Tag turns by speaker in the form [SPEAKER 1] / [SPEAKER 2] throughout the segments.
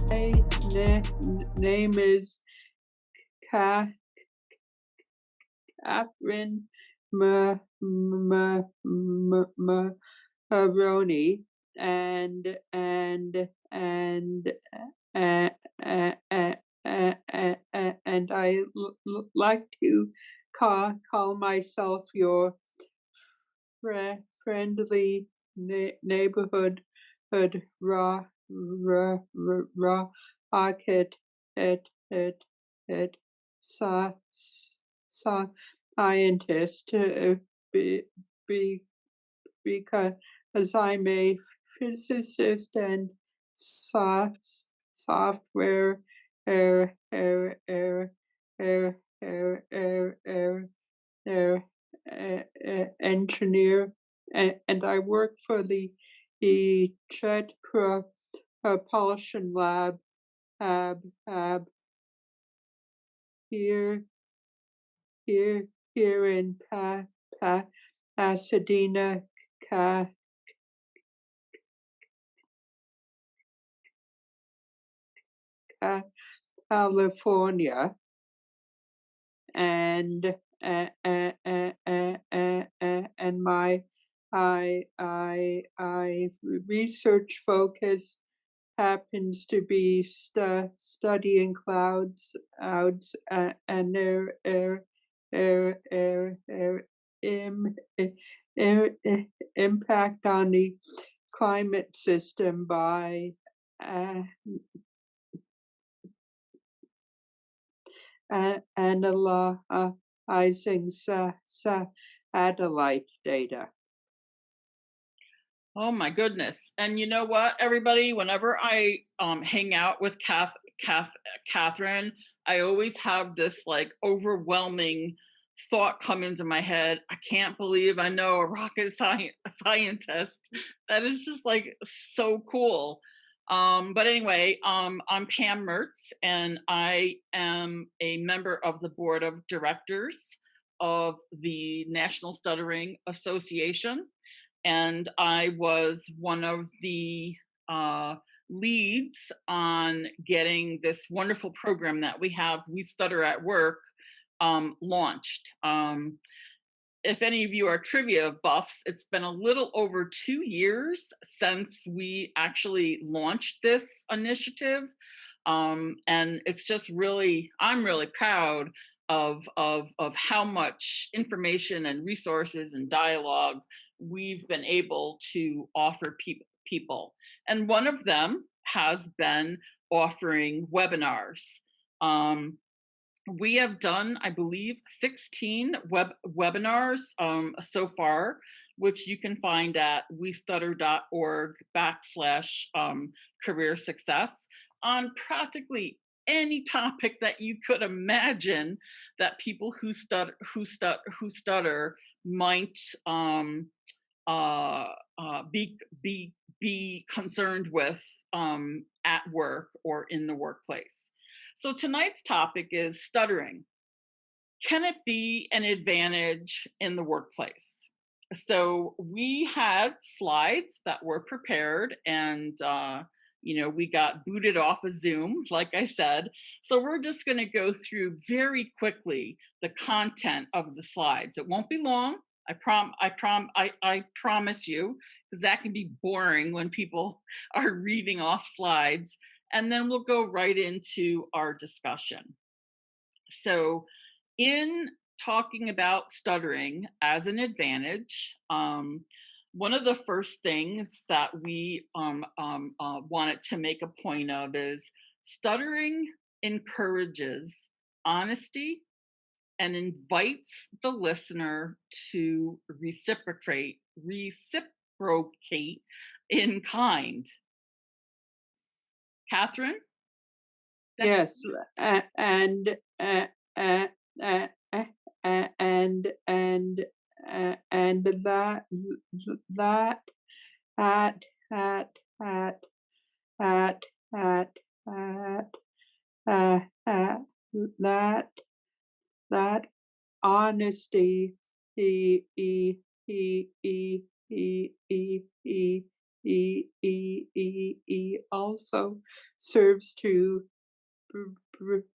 [SPEAKER 1] name is Catherine Moroney, and I like to call myself your friendly neighborhood rocket at scientist, be, be, because I'm a physicist and software er, er, er, er, er, er, er, engineer, and I work for the jet propulsion lab here in Pasadena, California, and my research focus happens to be studying clouds and their impact on the climate system by analyzing satellite data.
[SPEAKER 2] Oh my goodness. And you know what, everybody, whenever I hang out with Catherine, I always have this like overwhelming thought come into my head. I can't believe I know a rocket scientist. That is just like so cool. But anyway, I'm Pam Mertz, and I am a member of the board of directors of the National Stuttering Association, and I was one of the leads on getting this wonderful program that we have, We Stutter at Work, launched. If any of you are trivia buffs, it's been a little over 2 years since we actually launched this initiative. And it's just really, I'm really proud of how much information and resources and dialogue we've been able to offer people. And one of them has been offering webinars. We have done, I believe, 16 webinars so far, which you can find at westutter.org/career success, on practically any topic that you could imagine that people who stutter might be concerned with at work or in the workplace. So tonight's topic is stuttering. Can it be an advantage in the workplace? So we had slides that were prepared, and we got booted off of Zoom, like I said. So we're just going to go through very quickly the content of the slides. It won't be long. I promise you, because that can be boring when people are reading off slides. And then we'll go right into our discussion. So in talking about stuttering as an advantage, one of the first things that we wanted to make a point of is stuttering encourages honesty and invites the listener to reciprocate in kind. Catherine?
[SPEAKER 1] Yes, and that that honesty also serves to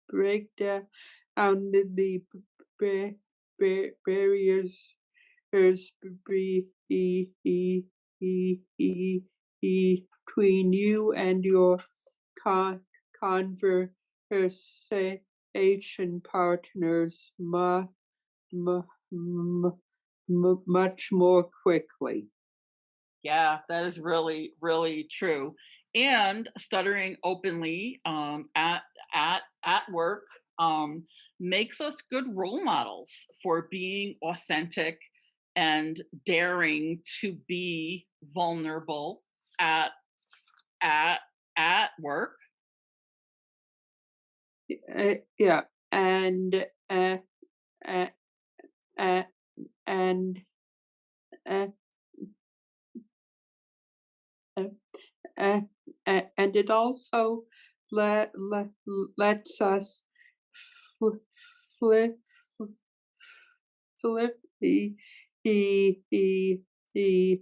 [SPEAKER 1] break down the barriers between you and your con- conversation partners mu- much more quickly.
[SPEAKER 2] Yeah, that is really, really true. And stuttering openly at work um, makes us good role models for being authentic and daring to be vulnerable at at at work.
[SPEAKER 1] Yeah, and uh, uh, and uh, uh, uh, and it also lets us fl- flip flip the the the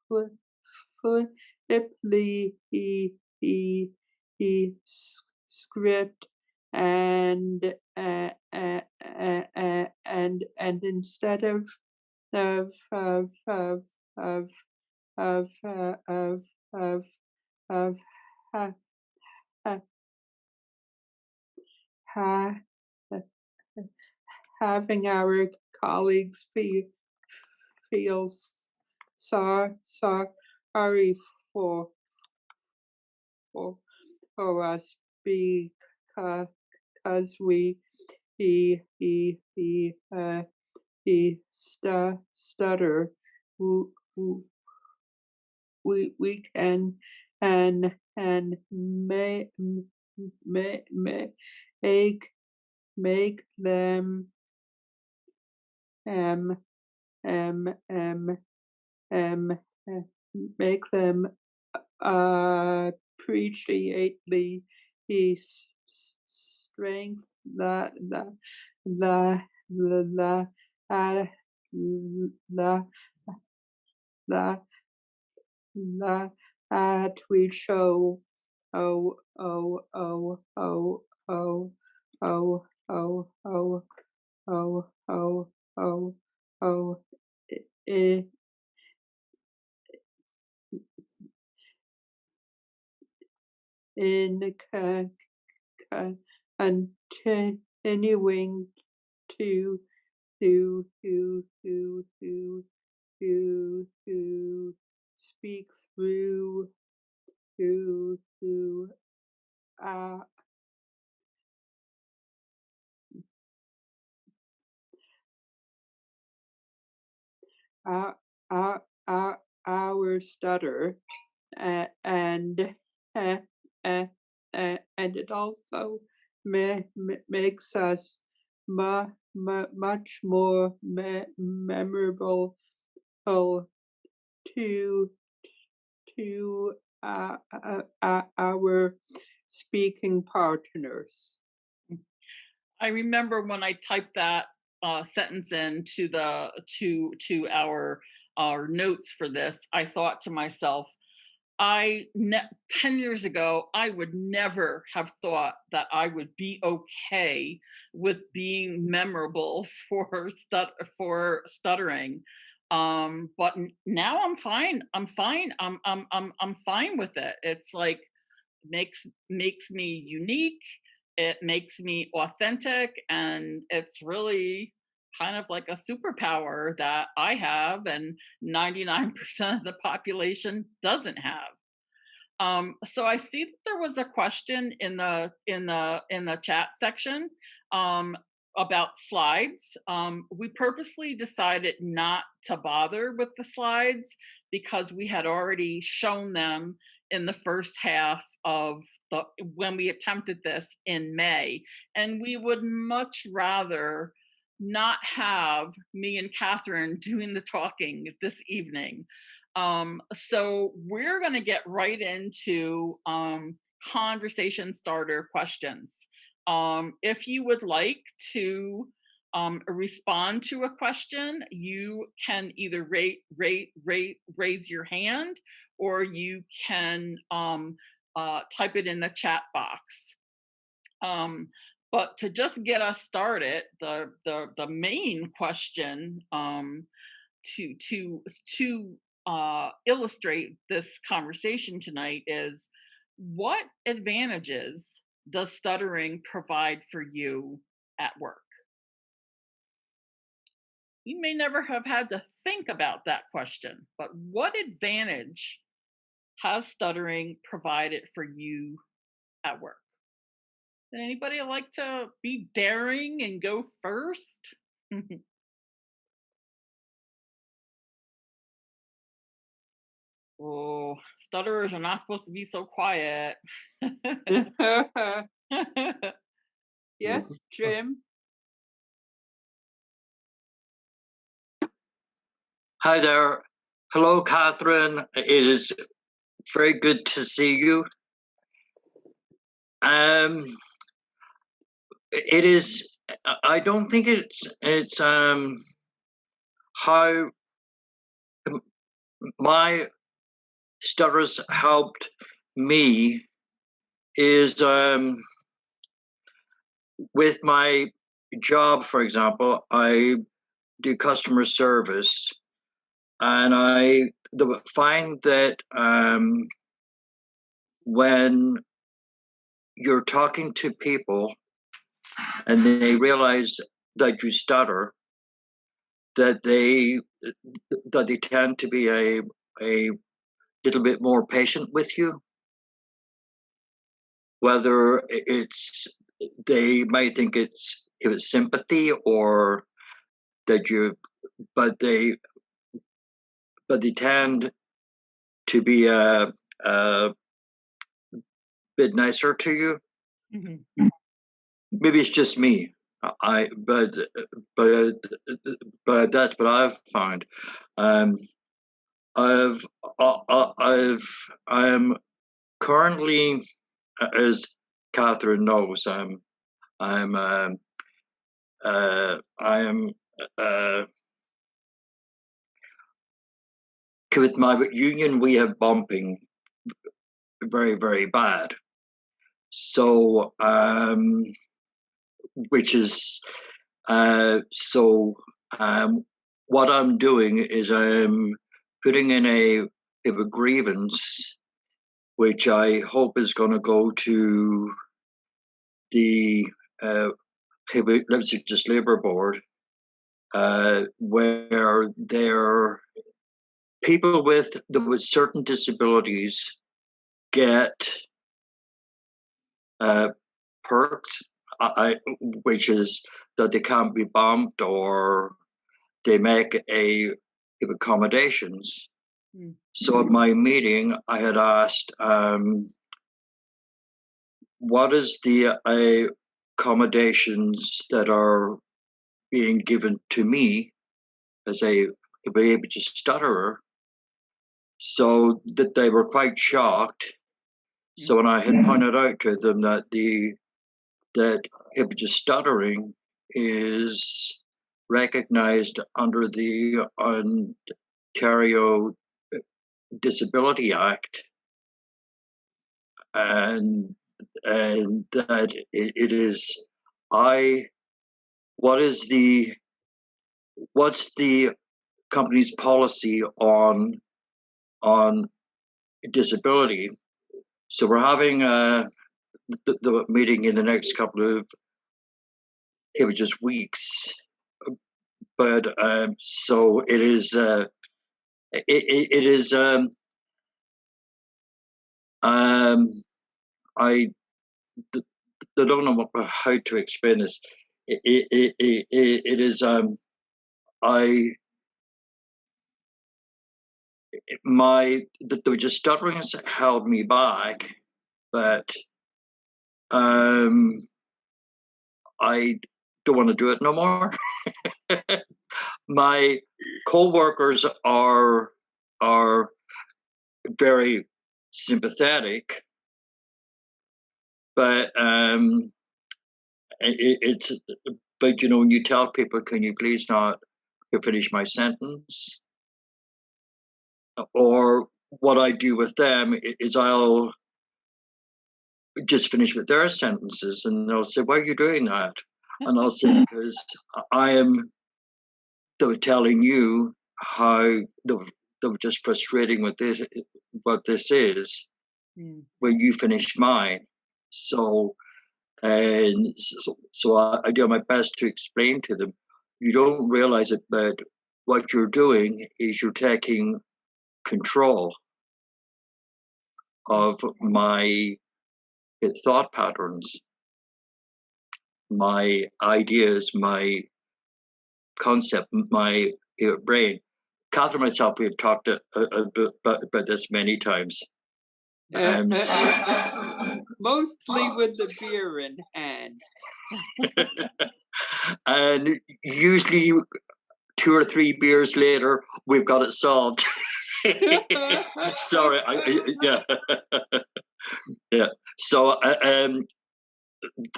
[SPEAKER 1] flip flip script and instead of of of of of ha, ha, ha, having our colleagues feel sorry for for us because we he stutter. w- w- we can and may, make them um um um um uh, make them appreciate the strength that the the uh, the the the we show. Oh oh oh oh oh oh oh oh oh oh oh oh I- in continuing to to speak through uh, uh, uh, our stutter and uh, and it also makes us much more memorable to our speaking partners.
[SPEAKER 2] I remember when I typed that sentence in to the our notes for this, I thought to myself, 10 years ago, I would never have thought that I would be okay with being memorable for stuttering. But now I'm fine. I'm fine. I'm fine with it. It's like makes me unique. It makes me authentic, and it's really kind of like a superpower that I have and 99% of the population doesn't have. So I see that there was a question in the chat section um, about slides. We purposely decided not to bother with the slides because we had already shown them in the first half of the when we attempted this in May, and we would much rather not have me and Catherine doing the talking this evening. So we're going to get right into conversation starter questions. If you would like to respond to a question, you can either raise your hand, or you can type it in the chat box. But to just get us started, the main question to illustrate this conversation tonight is, what advantages does stuttering provide for you at work? You may never have had to think about that question, but what advantage has stuttering provided for you at work? Would anybody like to be daring and go first? Oh, stutterers are not supposed to be so quiet.
[SPEAKER 1] Yes, Jim.
[SPEAKER 3] Hi there. Hello, Catherine. It is very good to see you. It is. I don't think it's how my stutters helped me is with my job. For example, I do customer service, and I find that when you're talking to people and they realize that you stutter, that they tend to be a little bit more patient with you. Whether it's, they might think it's sympathy, or that you, but they tend to be a bit nicer to you.
[SPEAKER 2] Mm-hmm.
[SPEAKER 3] Maybe it's just me. But that's what I've found. I am currently, as Catherine knows, I am with my union. We have bumping very, very bad. So, which is what I'm doing is I'm putting in a grievance, which I hope is going to go to the Leipzig Labour Board, where there people with certain disabilities get perks, which is that they can't be bumped, or they make accommodations. Mm. So at my meeting, I had asked, what is the accommodations that are being given to me as a stutterer? So that they were quite shocked. So when I had pointed out to them that stuttering is recognized under the Ontario Disability Act, and that it is, what's the company's policy on disability? So we're having the meeting in the next couple of weeks, but so it is. It is. I don't know how to explain this. It is. The stuttering has held me back, but I don't want to do it no more. My co-workers are very sympathetic, but but you know, when you tell people, can you please not finish my sentence? Or what I do with them is I'll just finish with their sentences, and they'll say, why are you doing that? And I'll say, because I am telling you how they were just frustrating with this, what this is, when you finish mine. So, so I do my best to explain to them, you don't realize it, but what you're doing is you're taking control of my thought patterns, my ideas, my concept, my brain. Catherine and myself, we've talked about this many times.
[SPEAKER 1] Mostly with the beer in hand.
[SPEAKER 3] And usually 2 or 3 beers later, we've got it solved. Sorry, yeah. Yeah. So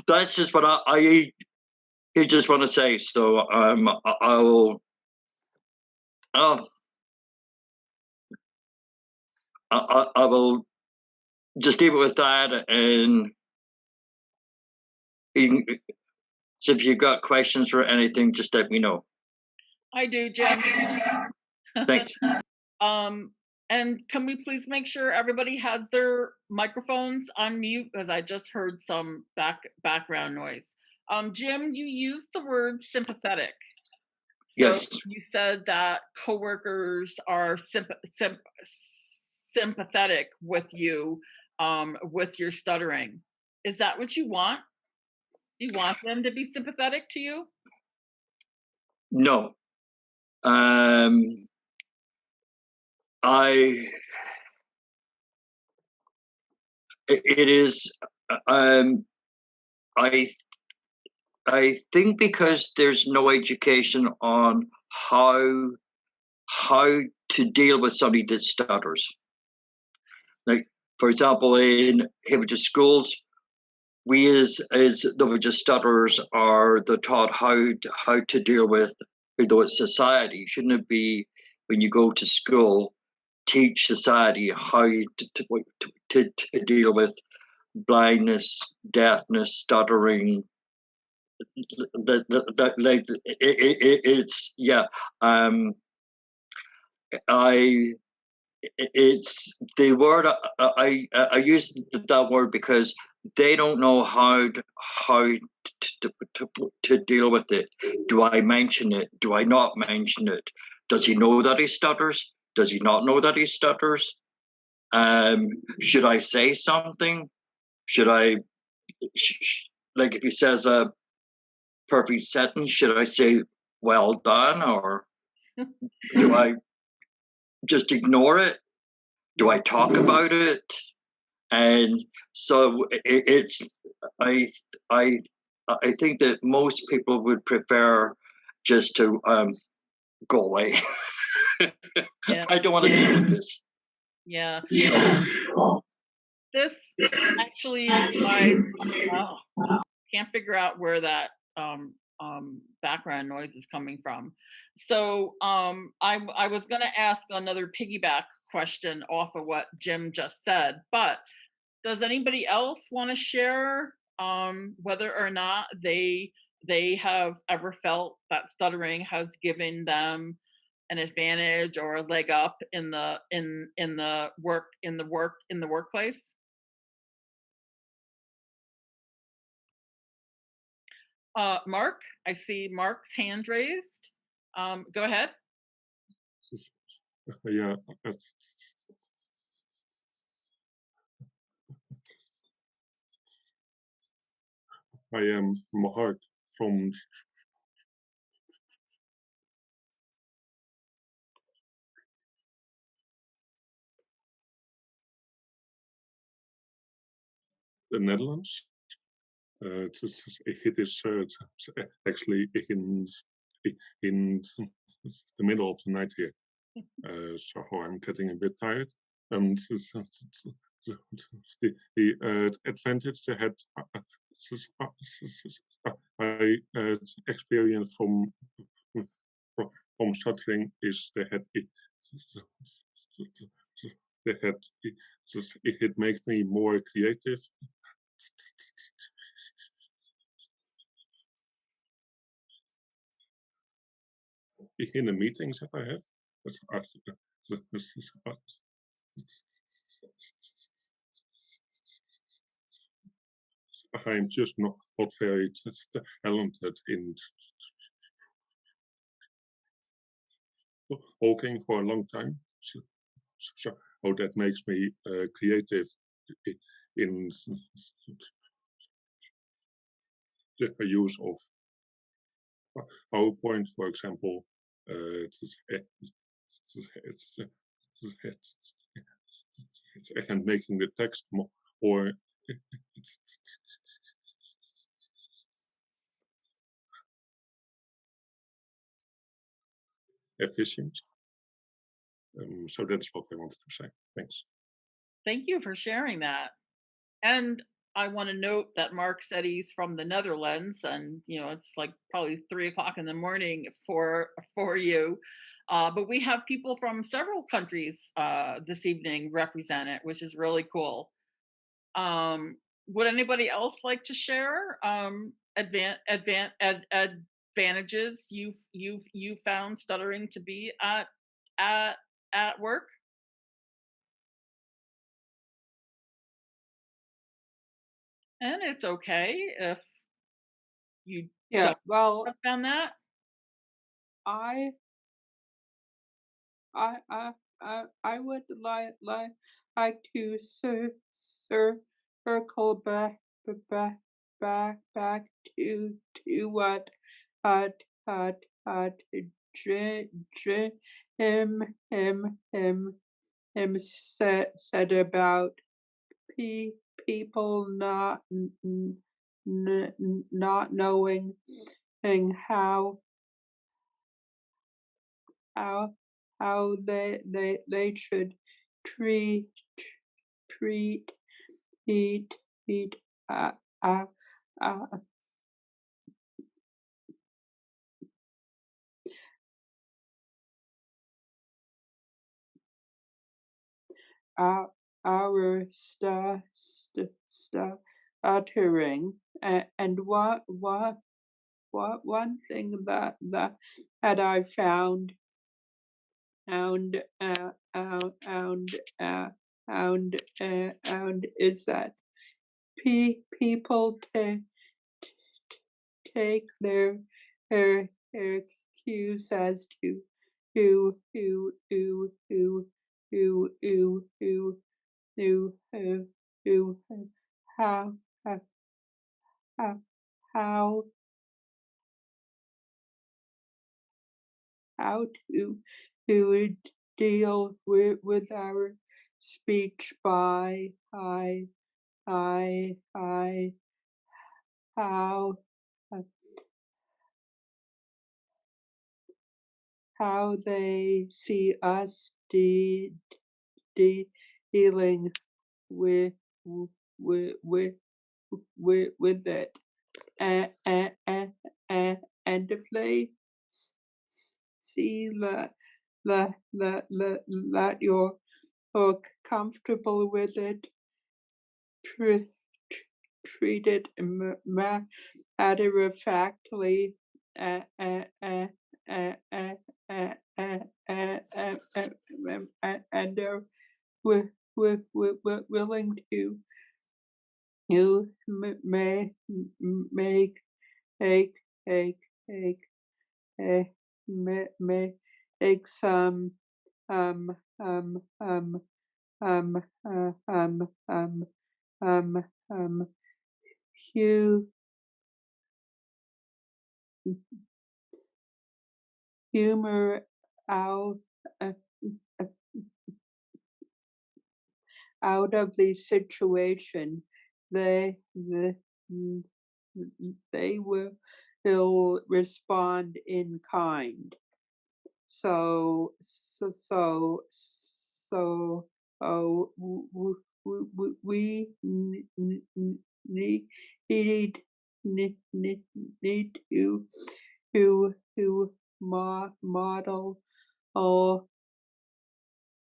[SPEAKER 3] that's just what I just want to say. So I will. I will just leave it with that, and so if you've got questions or anything, just let me know.
[SPEAKER 2] I do, Jim.
[SPEAKER 3] Thanks.
[SPEAKER 2] And can we please make sure everybody has their microphones on mute, because I just heard some background noise. Jim, you used the word sympathetic. So
[SPEAKER 3] yes.
[SPEAKER 2] You said that coworkers are sympathetic with you, with your stuttering. Is that what you want? You want them to be sympathetic to you?
[SPEAKER 3] No. It is. I think because there's no education on how to deal with somebody that stutters. Like, for example, in Cambridge schools, we as the stutterers are taught how to deal with, though it's society. Shouldn't it be, when you go to school, teach society how to deal with blindness, deafness, stuttering? It's it's the word I use that word because they don't know how to deal with it. Do I mention it? Do I not mention it? Does he know that he stutters? Does he not know that he stutters? Should I say something? Should I, like, if he says a perfect sentence, should I say well done, or do I just ignore it? Do I talk about it? And so it's I think that most people would prefer just to go away.
[SPEAKER 2] Yeah.
[SPEAKER 3] I don't want to deal with this.
[SPEAKER 2] Yeah.
[SPEAKER 3] So,
[SPEAKER 2] This actually is why can't figure out where that background noise is coming from. So I was going to ask another piggyback question off of what Jim just said, but does anybody else want to share whether or not they have ever felt that stuttering has given them an advantage or a leg up in the workplace? Mark, I see Mark's hand raised. Go ahead.
[SPEAKER 4] Yeah. I am Mark from the Netherlands. It is actually in the middle of the night here, so I'm getting a bit tired. And the advantage they had my experience from stuttering is that it makes me more creative. In the meetings that I have, I'm just not very talented in talking for a long time. So that makes me creative in the use of PowerPoint, for example, and making the text more efficient. So that's what I wanted to say. Thanks.
[SPEAKER 2] Thank you for sharing that. And I want to note that Mark said he's from the Netherlands, and it's like probably 3 o'clock in the morning for you. But we have people from several countries this evening represented, which is really cool. Would anybody else like to share advantages you found stuttering to be at work? And it's okay if you don't
[SPEAKER 1] Well,
[SPEAKER 2] have found that.
[SPEAKER 1] I I would like to circle back to what uh uh uh Jim him said about people not knowing how how they should treat treat eat uh, uh, uh, our stuttering, and what one thing that I found is that people take their cues as to who who who who who who who who who how how how how to deal with our speech by how how they see us dealing with with with it, and if they see that you're comfortable with it, treat it matter of factly, and they're willing to make make make make some um um um um um um um hu humor out uh, out of the situation. They they will respond in kind. So we need need to model oh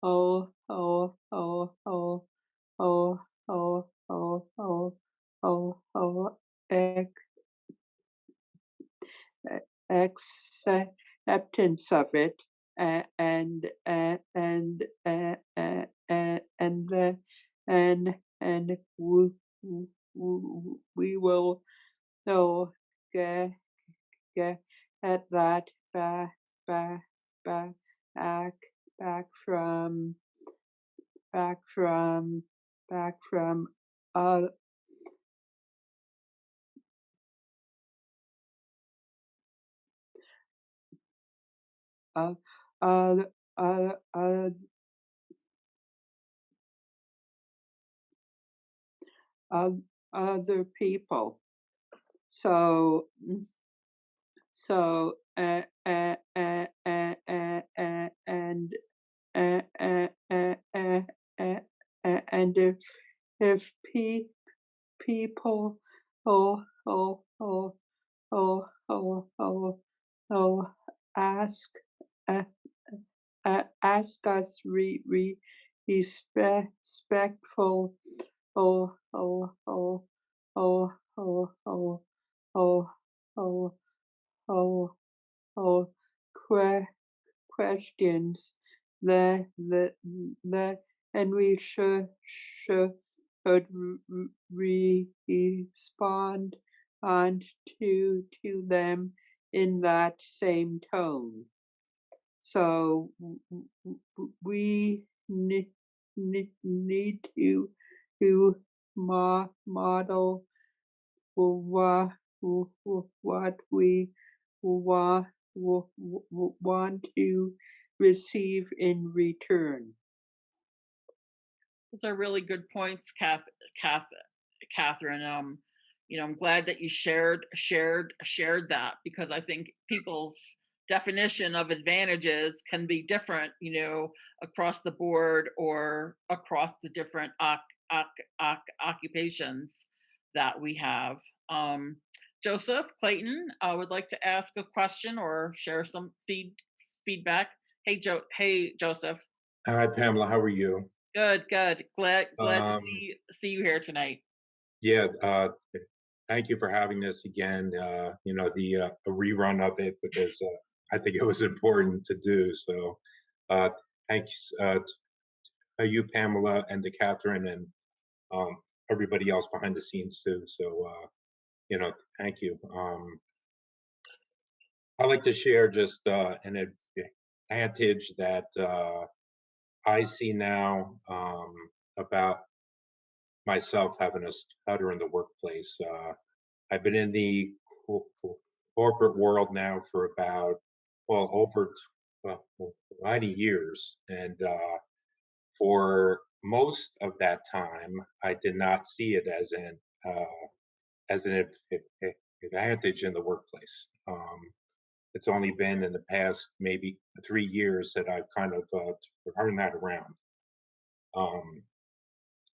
[SPEAKER 1] oh oh oh oh oh oh oh oh oh acceptance of it and then and we will know get at that back back back back from back from back from uh uh uh uh, uh, other people. So so and and if people oh oh oh oh oh oh oh ask uh, ask us respectful oh oh oh oh oh oh oh oh oh oh questions the and we should respond on to them in that same tone. So we need to model what we want to receive in return.
[SPEAKER 2] Those are really good points, Catherine. I'm glad that you shared that, because I think people's definition of advantages can be different, across the board or across the different occupations that we have. Joseph Clayton would like to ask a question or share some feedback. Hey, Joseph.
[SPEAKER 5] Hi, Pamela. How are you?
[SPEAKER 2] Good. Glad to
[SPEAKER 5] Um,
[SPEAKER 2] see you here tonight.
[SPEAKER 5] yeah, thank you for having this again. A rerun of it, because I think it was important to do. So, uh, thanks to you, Pamela, and to Catherine, and um, everybody else behind the scenes too. So, thank you. I'd like to share just an advantage that I see now, about myself having a stutter in the workplace. I've been in the corporate world now for about, well, over 90 years. And for most of that time, I did not see it as an advantage in the workplace. It's only been in the past maybe 3 years that I've kind of turned that around. Um,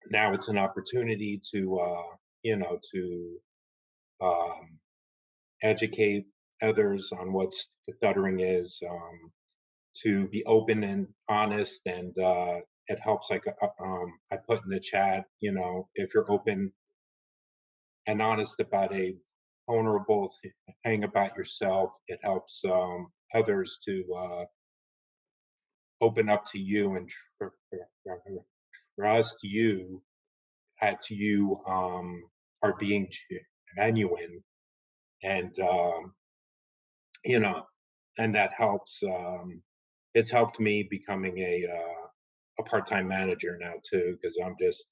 [SPEAKER 5] Now it's an opportunity to, to um, educate others on what stuttering is, to be open and honest, and it helps. Like I put in the chat, if you're open and honest about a vulnerable thing about yourself, it helps others to open up to you and trust you that you are being genuine, and you know, and that helps. It's helped me becoming a part-time manager now too, because I'm just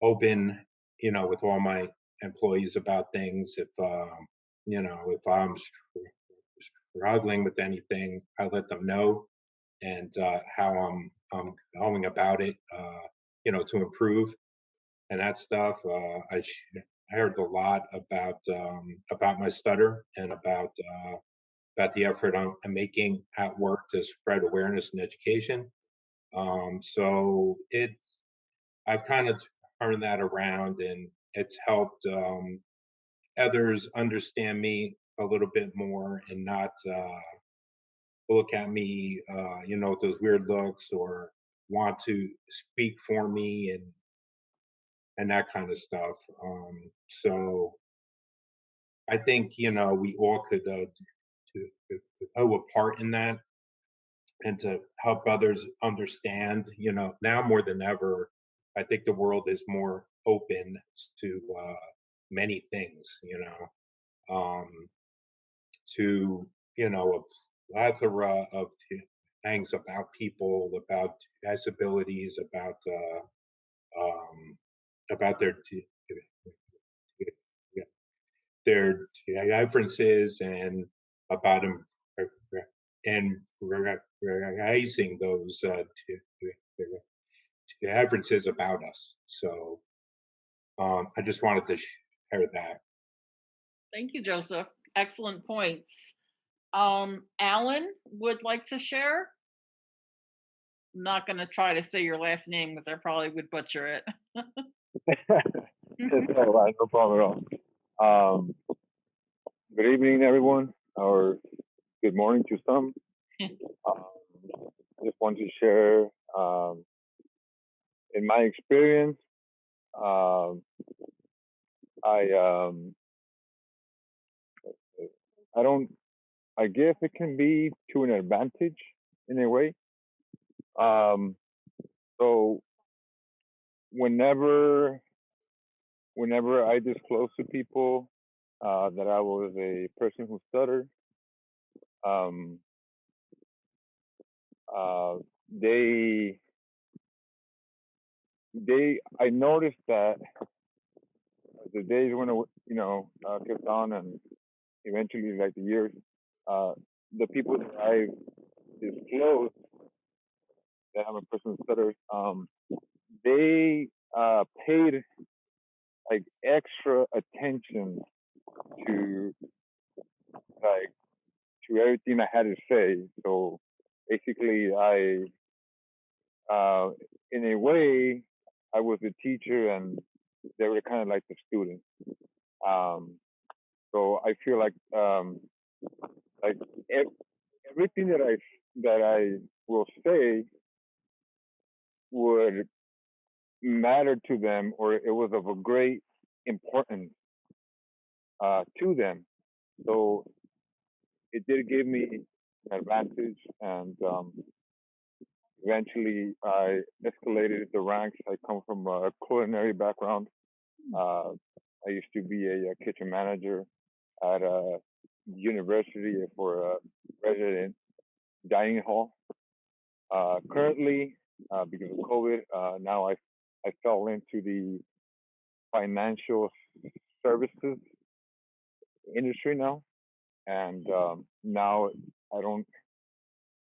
[SPEAKER 5] open, with all my employees about things. If if I'm struggling with anything, I let them know, and how I'm going about it, to improve and that stuff. I heard a lot about my stutter, and about the effort I'm making at work to spread awareness and education. So I've kind of turned that around, and it's helped others understand me a little bit more and not look at me, with those weird looks or want to speak for me and that kind of stuff. So I think we all could to owe a part in that and to help others understand. Now more than ever, I think the world is more open to many things. Um, to a plethora of things about people, about disabilities, um, about their differences, and about them and raising those differences about us. So I just wanted to share that.
[SPEAKER 2] Thank you, Joseph. Excellent points. Alan would like to share. I'm not going to try to say your last name because I probably would butcher it.
[SPEAKER 6] It's all right, no problem at all. Good evening, everyone, or good morning to some. I just want to share, in my experience, I I don't. I guess it can be to an advantage in a way. Um, so whenever I disclose to people that I was a person who stuttered, um, uh, they I noticed that the days when kept on, and eventually, like the years, uh, the people that I disclosed that I'm a person who stutters, they paid like extra attention to like to everything I had to say. So basically, in a way, I was the teacher, and they were kind of like the student. Um, so I feel like everything that I will say would matter to them, or it was of a great importance to them. So it did give me an advantage, and eventually I escalated the ranks. I come from a culinary background. I used to be a kitchen manager at a university for a resident dining hall. Currently, because of COVID, now I fell into the financial services industry now, and now I don't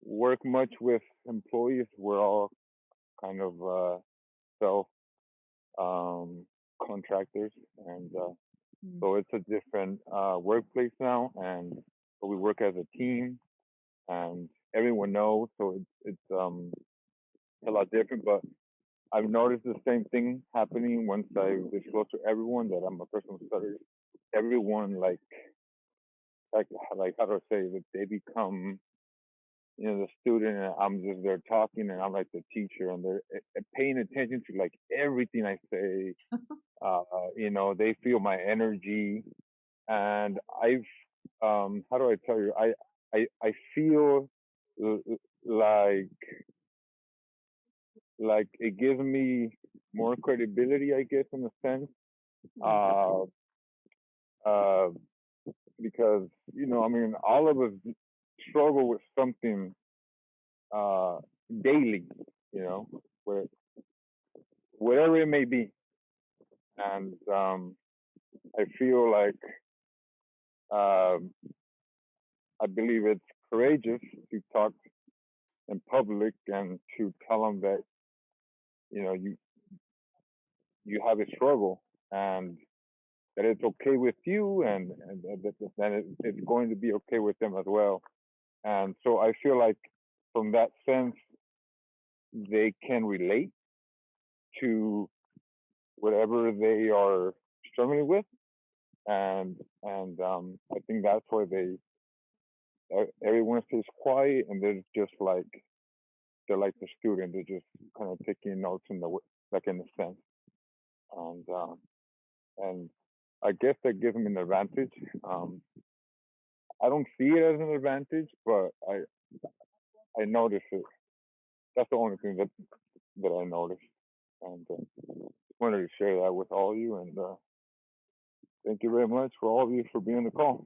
[SPEAKER 6] work much with employees. We're all kind of self contractors, and so it's a different workplace now, and so we work as a team, and everyone knows. So it's a lot different, but I've noticed the same thing happening once I disclose to everyone that I'm a person who stutters. Everyone like how do I say that they become the student, and I'm just there talking, and I'm like the teacher, and they're paying attention to like everything I say. They feel my energy, and I've how do I tell you? I feel like it gives me more credibility, I guess, in a sense. Uh, uh, because I mean, all of us struggle with something daily, where whatever it may be, and I feel like I believe it's courageous to talk in public and to tell them that you have a struggle, and that it's okay with you, and that it's going to be okay with them as well. And so I feel like from that sense, they can relate to whatever they are struggling with. I think that's why everyone stays quiet, and they're just like they're like the student. They're just kind of taking notes in in a sense, and I guess that gives them an advantage. I don't see it as an advantage, but I notice it. That's the only thing that I noticed, and wanted to share that with all of you. And thank you very much for all of you for being on the call.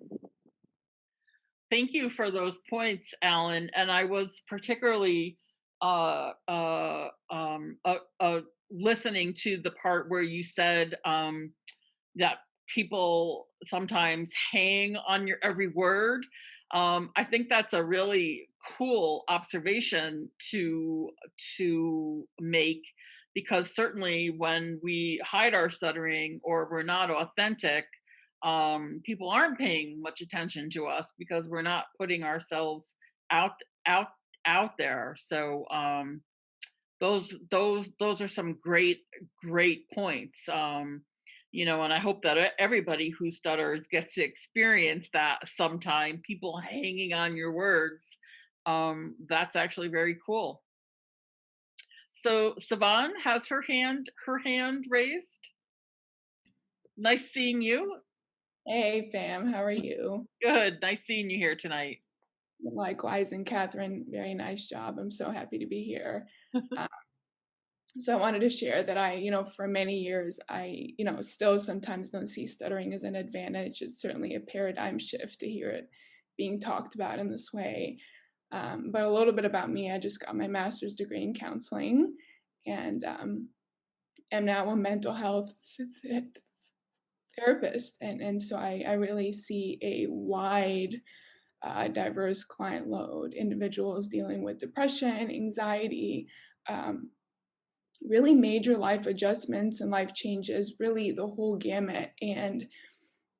[SPEAKER 2] Thank you for those points, Alan. And I was particularly listening to the part where you said that people sometimes hang on your every word. I think that's a really cool observation to make, because certainly when we hide our stuttering or we're not authentic, people aren't paying much attention to us because we're not putting ourselves out there. So those are some great points. And I hope that everybody who stutters gets to experience that sometime, people hanging on your words. That's actually very cool. So Savan has her hand raised. Nice seeing you.
[SPEAKER 7] Hey, Pam, how are you?
[SPEAKER 2] Good. Nice seeing you here tonight.
[SPEAKER 7] Likewise, and Catherine, very nice job. I'm so happy to be here. So I wanted to share that for many years, I still sometimes don't see stuttering as an advantage. It's certainly a paradigm shift to hear it being talked about in this way. But a little bit about me, I just got my master's degree in counseling, and am now a mental health therapist. And so I really see a wide, diverse client load, individuals dealing with depression, anxiety, really major life adjustments and life changes, really the whole gamut. And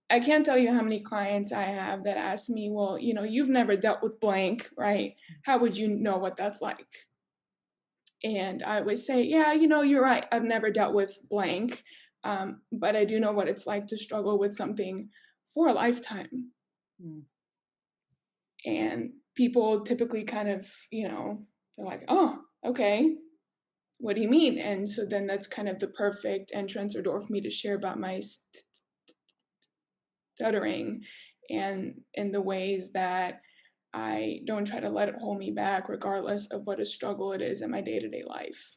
[SPEAKER 7] I can't tell you how many clients I have that ask me, well, you've never dealt with blank, right? How would you know what that's like? And I would say, yeah, you're right. I've never dealt with blank, but I do know what it's like to struggle with something for a lifetime. And people typically kind of, they're like, oh, okay, what do you mean? And so then that's kind of the perfect entrance or door for me to share about my stuttering and in the ways that I don't try to let it hold me back, regardless of what a struggle it is in my day-to-day life.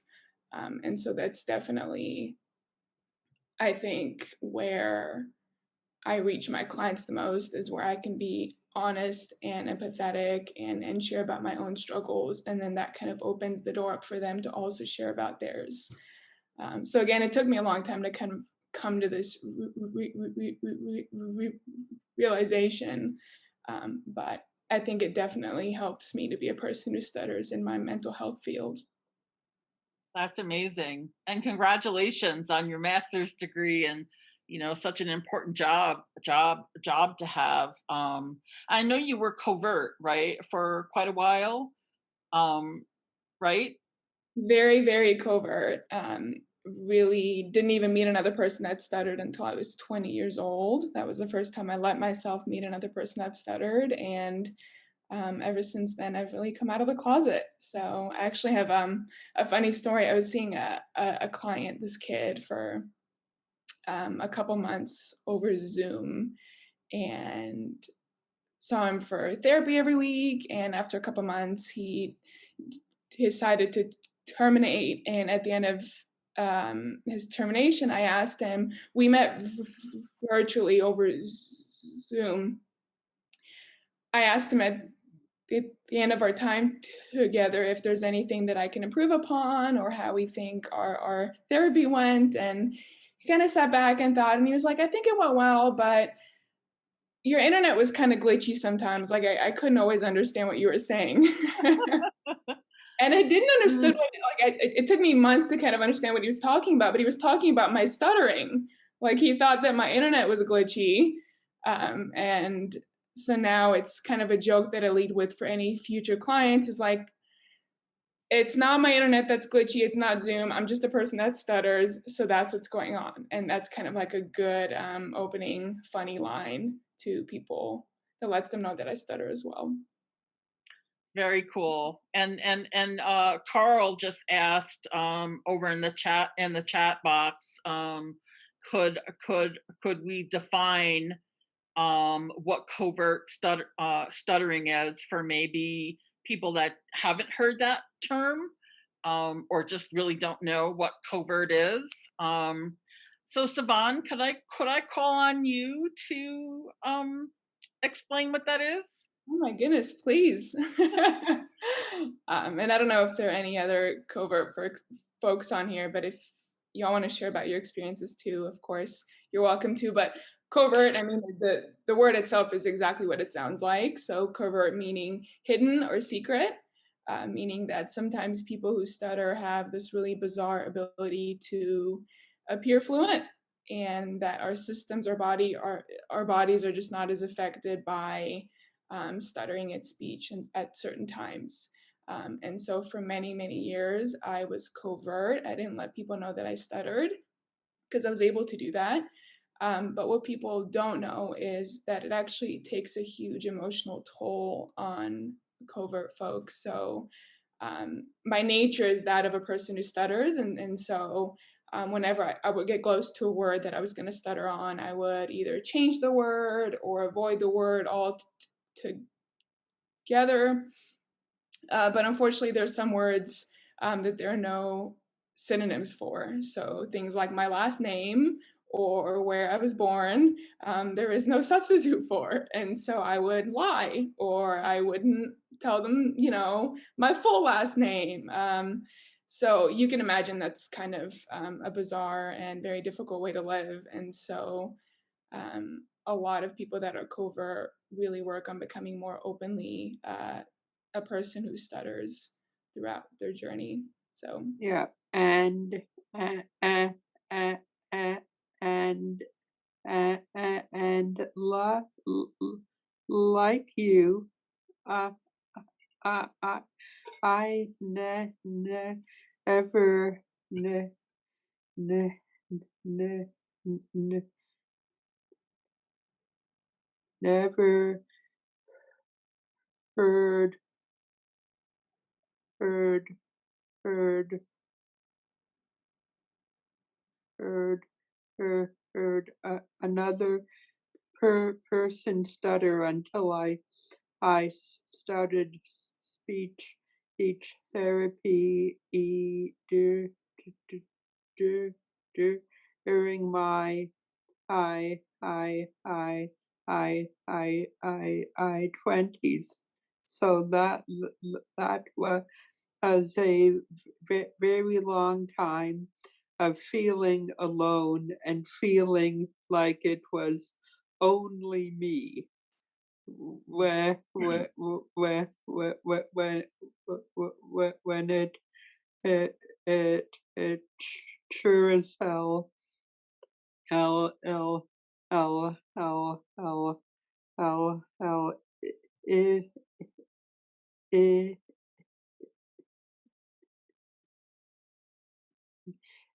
[SPEAKER 7] And so that's definitely, I think, where I reach my clients the most, is where I can be honest and empathetic and share about my own struggles. And then that kind of opens the door up for them to also share about theirs. So again, it took me a long time to kind of come to this realization. But I think it definitely helps me to be a person who stutters in my mental health field.
[SPEAKER 2] That's amazing. And congratulations on your master's degree, and such an important job to have. I know you were covert, right, for quite a while, right?
[SPEAKER 7] Very, very covert. Really didn't even meet another person that stuttered until I was 20 years old. That was the first time I let myself meet another person that stuttered. And ever since then, I've really come out of the closet. So I actually have a funny story. I was seeing a client, this kid, for a couple months over Zoom, and saw him for therapy every week. And after a couple months, he decided to terminate. And at the end of his termination, I asked him, we met virtually over Zoom. I asked him at the end of our time together if there's anything that I can improve upon, or how we think our therapy went. And he kind of sat back and thought, and he was like, I think it went well, but your internet was kind of glitchy sometimes. Like I couldn't always understand what you were saying. And I didn't understand it took me months to kind of understand what he was talking about, but he was talking about my stuttering. Like he thought that my internet was glitchy. And so now it's kind of a joke that I lead with for any future clients, is like, it's not my internet that's glitchy, it's not Zoom, I'm just a person that stutters, so that's what's going on. And that's kind of like a good opening, funny line to people that lets them know that I stutter as well.
[SPEAKER 2] Very cool. And Carl just asked over in the chat box, could we define what covert stuttering is for maybe people that haven't heard that term, or just really don't know what covert is. So Savan, could I call on you to explain what that is?
[SPEAKER 7] Oh my goodness, please. And I don't know if there are any other covert folks on here, but if y'all want to share about your experiences too, of course, you're welcome to. But covert, I mean, the word itself is exactly what it sounds like. So covert meaning hidden or secret, meaning that sometimes people who stutter have this really bizarre ability to appear fluent, and that our systems, our bodies are just not as affected by stuttering at speech and at certain times. And so for many, many years, I was covert. I didn't let people know that I stuttered because I was able to do that. But what people don't know is that it actually takes a huge emotional toll on covert folks. So my nature is that of a person who stutters. And so whenever I would get close to a word that I was going to stutter on, I would either change the word or avoid the word all together. But unfortunately, there's some words that there are no synonyms for. So things like my last name or where I was born, there is no substitute for. And so I would lie, or I wouldn't tell them, my full last name. So you can imagine that's kind of a bizarre and very difficult way to live. And so a lot of people that are covert really work on becoming more openly a person who stutters throughout their journey. So
[SPEAKER 1] Yeah, and and like you, uh, I never ne, ne, ne, ne, never heard heard heard heard heard another person stutter until I started speech therapy during my I 20s. So that was a very long time of feeling alone and feeling like it was only me. When it sure as hell L L L L L L L it it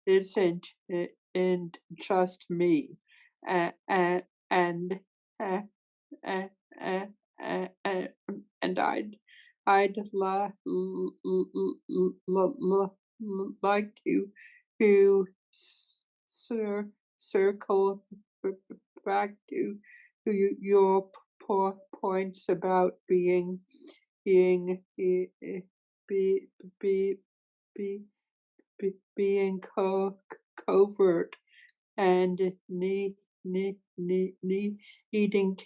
[SPEAKER 1] isn't just me, and and uh, uh, uh, and I'd like to circle back to your points about being be, be, be, being covert and needing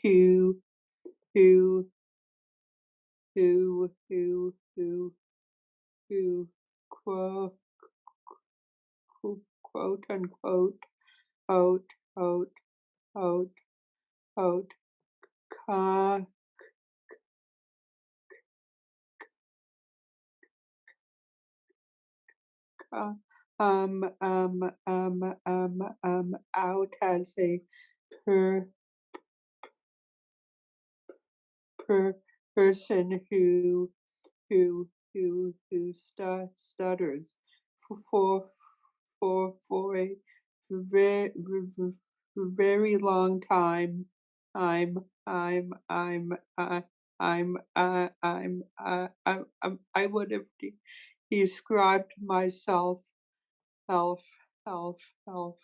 [SPEAKER 1] to to quote unquote out out out out ca, ca, out as a per, person who stutters for for a very very long time. I'm I would have described myself elf elf elf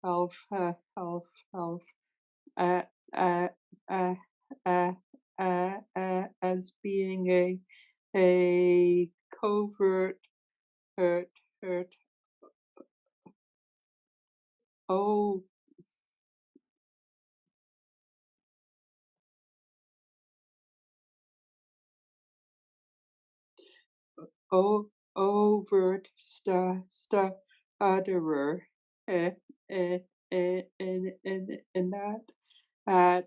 [SPEAKER 1] elf elf elf uh, uh, uh, uh, as being a covert hurt hurt oh oh overt stutterer uh, in that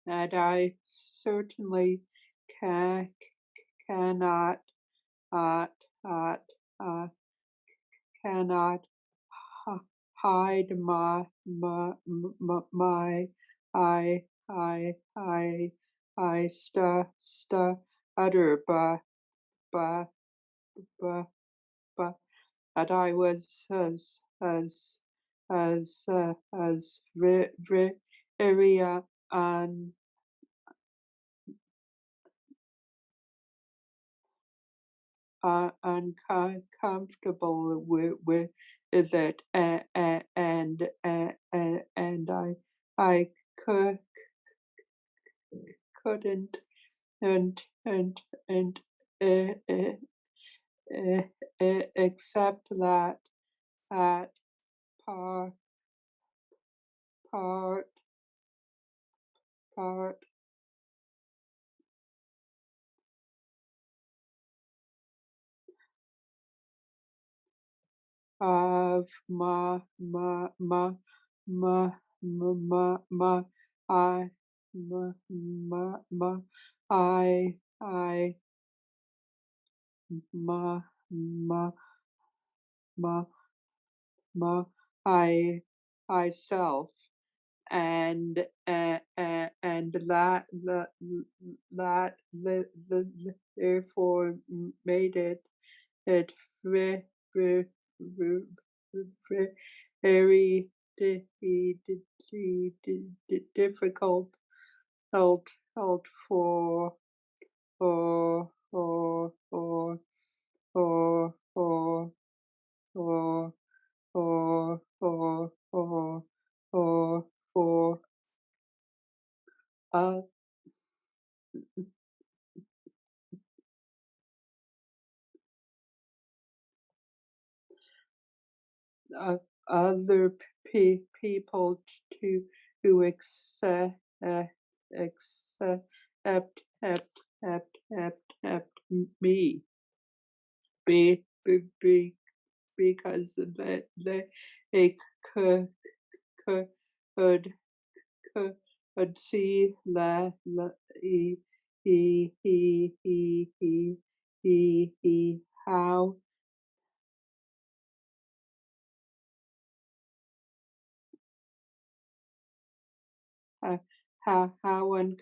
[SPEAKER 1] that I certainly cannot uh, uh, uh, cannot hide my I stutter but but but that I was as very un uncomfortable with it, and I could couldn't and uh, uh, accept that part part part of my my I my I my my my my I self and and that therefore made it very very very difficult felt for or for uh, uh, other people to accept me be because they could could could could see he how uh, how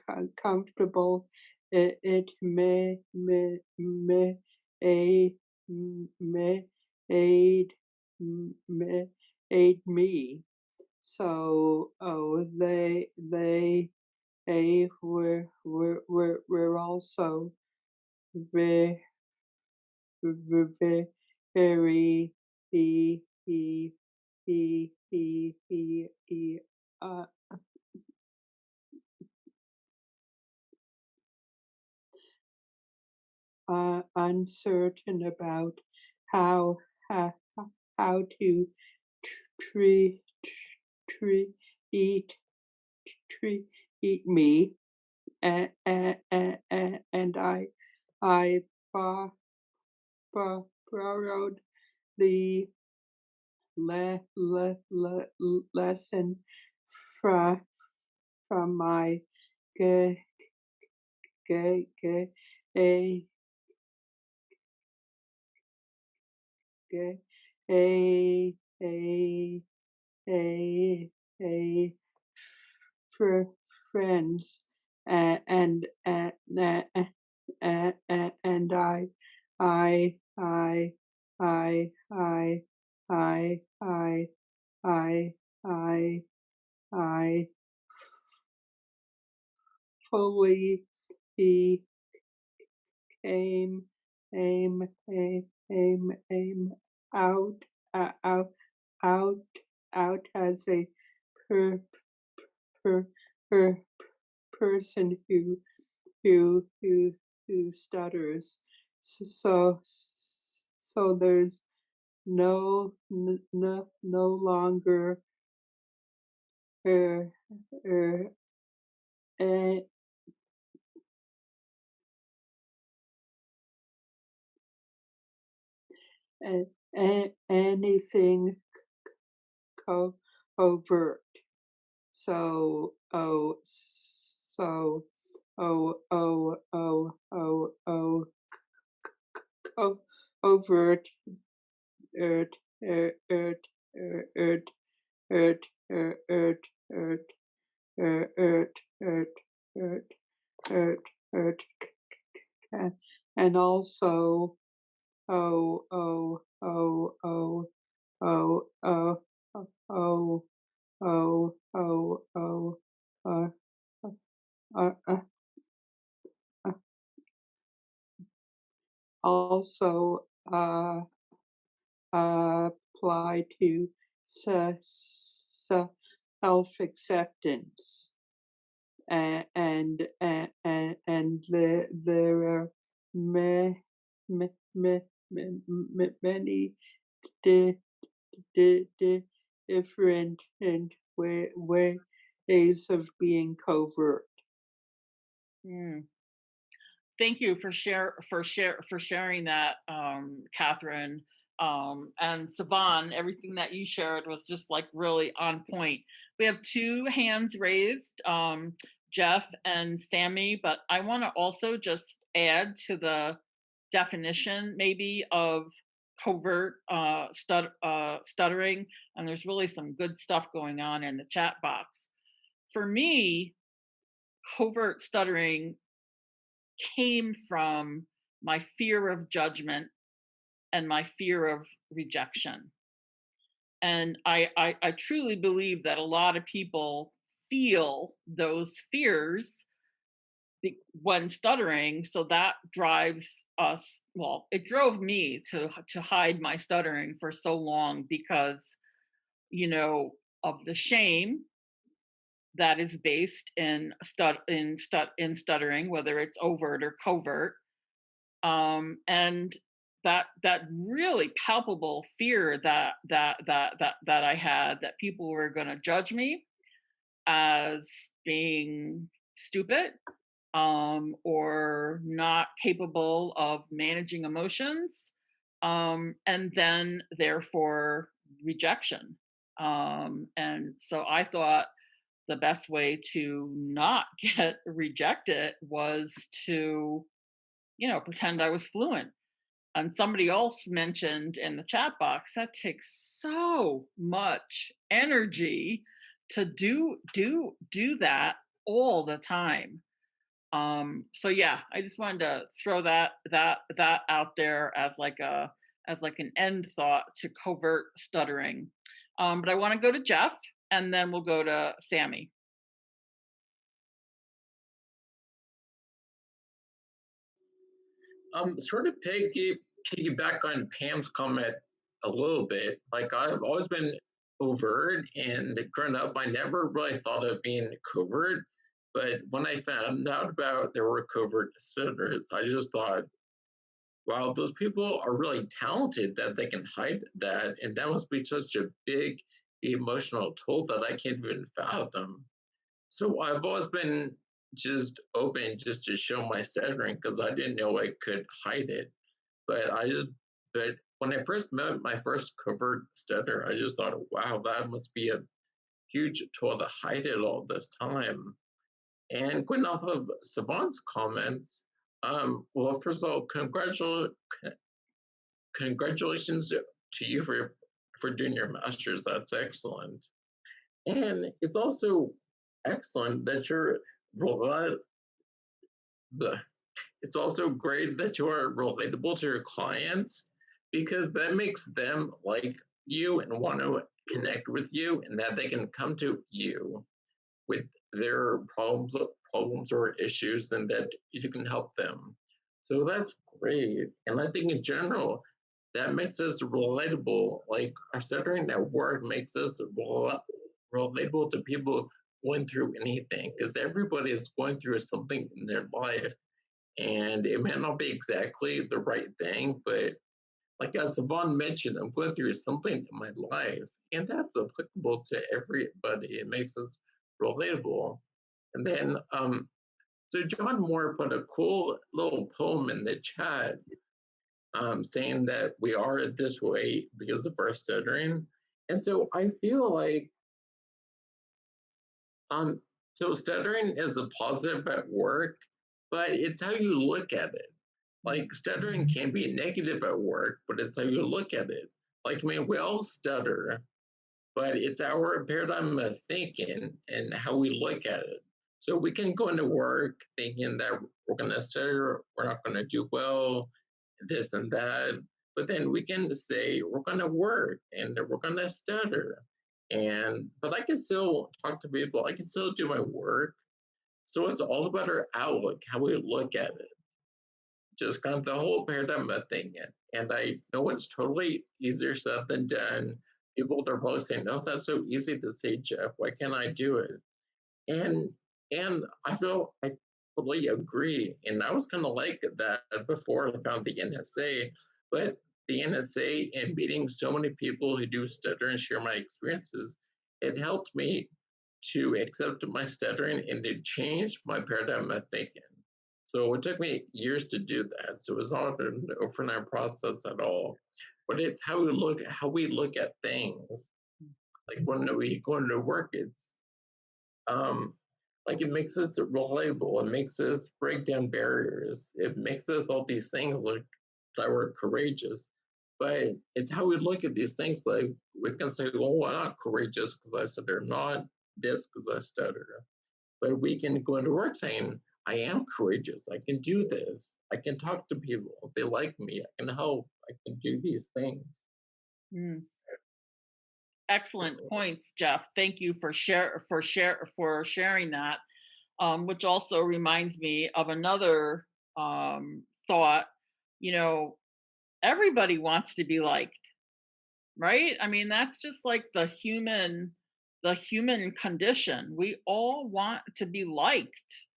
[SPEAKER 1] uncomfortable it may aid may aid may aid me. So they were also very very uh, uncertain about how how, how to treat treat eat treat eat me and I bor- borrowed the lesson from my g- g- a g- a a a a friends and and I, I, I, I, I, I, I, I fully became aim, out, out, out, out as a per, per, per, person who stutters. So there's no longer uh, uh, a, anything covert. So overt ert ert ert ert ert ert ert ert ert ert ert ert and also oh oh oh oh oh oh oh oh oh oh uh, uh, uh, uh, also apply to self-acceptance and there are many different ways of being covert.
[SPEAKER 2] Mm. Thank you for sharing that, Catherine. And Saban, everything that you shared was just like really on point. We have two hands raised, Jeff and Sammy, but I want to also just add to the definition maybe of covert stuttering, and there's really some good stuff going on in the chat box. For me, covert stuttering came from my fear of judgment and my fear of rejection. And I truly believe that a lot of people feel those fears when stuttering. So that drives us, well, it drove me to hide my stuttering for so long because, of the shame that is based in stuttering, whether it's overt or covert, and that really palpable fear that I had that people were going to judge me as being stupid, or not capable of managing emotions, and then therefore rejection. And so I thought the best way to not get rejected was to pretend I was fluent. And somebody else mentioned in the chat box that takes so much energy to do that all the time. So yeah, I just wanted to throw that out there as like an end thought to covert stuttering. But I want to go to Jeff, and then we'll go to Sammy.
[SPEAKER 8] Sort of piggyback on Pam's comment a little bit. Like I've always been overt, and growing up, I never really thought of being covert. But when I found out about there were covert stutters, I just thought, wow, those people are really talented that they can hide that, and that must be such a big emotional toll that I can't even fathom. So I've always been just open just to show my stuttering because I didn't know I could hide it. But when I first met my first covert stutter, I just thought, wow, that must be a huge toll to hide it all this time. And going off of Savant's comments, well, first of all, congratulations to you for doing your master's. That's excellent. And it's also excellent that you're it's also great that you are relatable to your clients, because that makes them like you and want to connect with you, and that they can come to you with their problems or issues, and that you can help them. So that's great. And I think in general, that makes us relatable. Like our stuttering at work makes us relatable to people going through anything, because everybody is going through something in their life. And it may not be exactly the right thing, but like as Yvonne mentioned, I'm going through something in my life, and that's applicable to everybody. It makes us relatable. And then, so John Moore put a cool little poem in the chat, saying that we are this way because of our stuttering. And so I feel like, so stuttering is a positive at work, but it's how you look at it. Like stuttering can be negative at work, but it's how you look at it. Like, I mean, we all stutter, but it's our paradigm of thinking and how we look at it. So we can go into work thinking that we're going to stutter, we're not going to do well, this and that. But then we can say we're going to work and we're going to stutter. But I can still talk to people, I can still do my work. So it's all about our outlook, how we look at it. Just kind of the whole paradigm of thinking. And I know it's totally easier said than done. People are probably saying, "Oh, that's so easy to say, Jeff. Why can't I do it?" And I feel I totally agree. And I was kind of like that before I found the NSA, but the NSA and meeting so many people who do stutter and share my experiences, it helped me to accept my stuttering and to change my paradigm of thinking. So it took me years to do that. So it was not an overnight process at all. But it's how we look at things. Like when we go into work, it's like it makes us reliable. It makes us break down barriers. It makes us all these things like that we're courageous. But it's how we look at these things. Like we can say, "Oh, I'm not courageous because I stutter. I'm not this because I stutter." But we can go into work saying, "I am courageous. I can do this. I can talk to people. They like me. I can help. I can do these things."
[SPEAKER 2] Mm. Excellent points, Jeff. Thank you for sharing that. Which also reminds me of another thought. You know, everybody wants to be liked, right? I mean, that's just like the human condition. We all want to be liked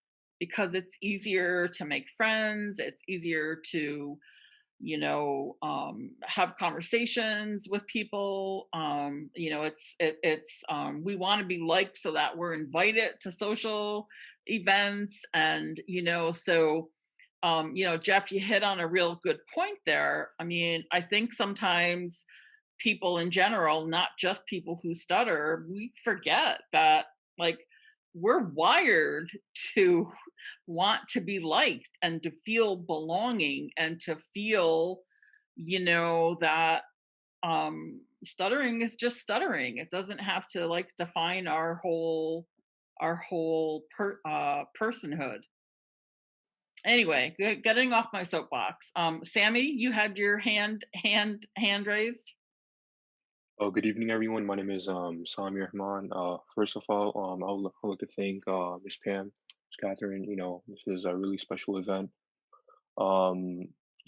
[SPEAKER 2] because it's easier to make friends. It's easier to, have conversations with people. We want to be liked so that we're invited to social events. And, Jeff, you hit on a real good point there. I mean, I think sometimes people in general, not just people who stutter, we forget that, like, we're wired to want to be liked and to feel belonging and to feel, that stuttering is just stuttering. It doesn't have to like define our whole personhood. Anyway, getting off my soapbox. Sammy, you had your hand raised.
[SPEAKER 9] Oh, good evening, everyone. My name is Sami Rahman. First of all, I would like to thank Miss Pam, Miss Catherine. This is a really special event.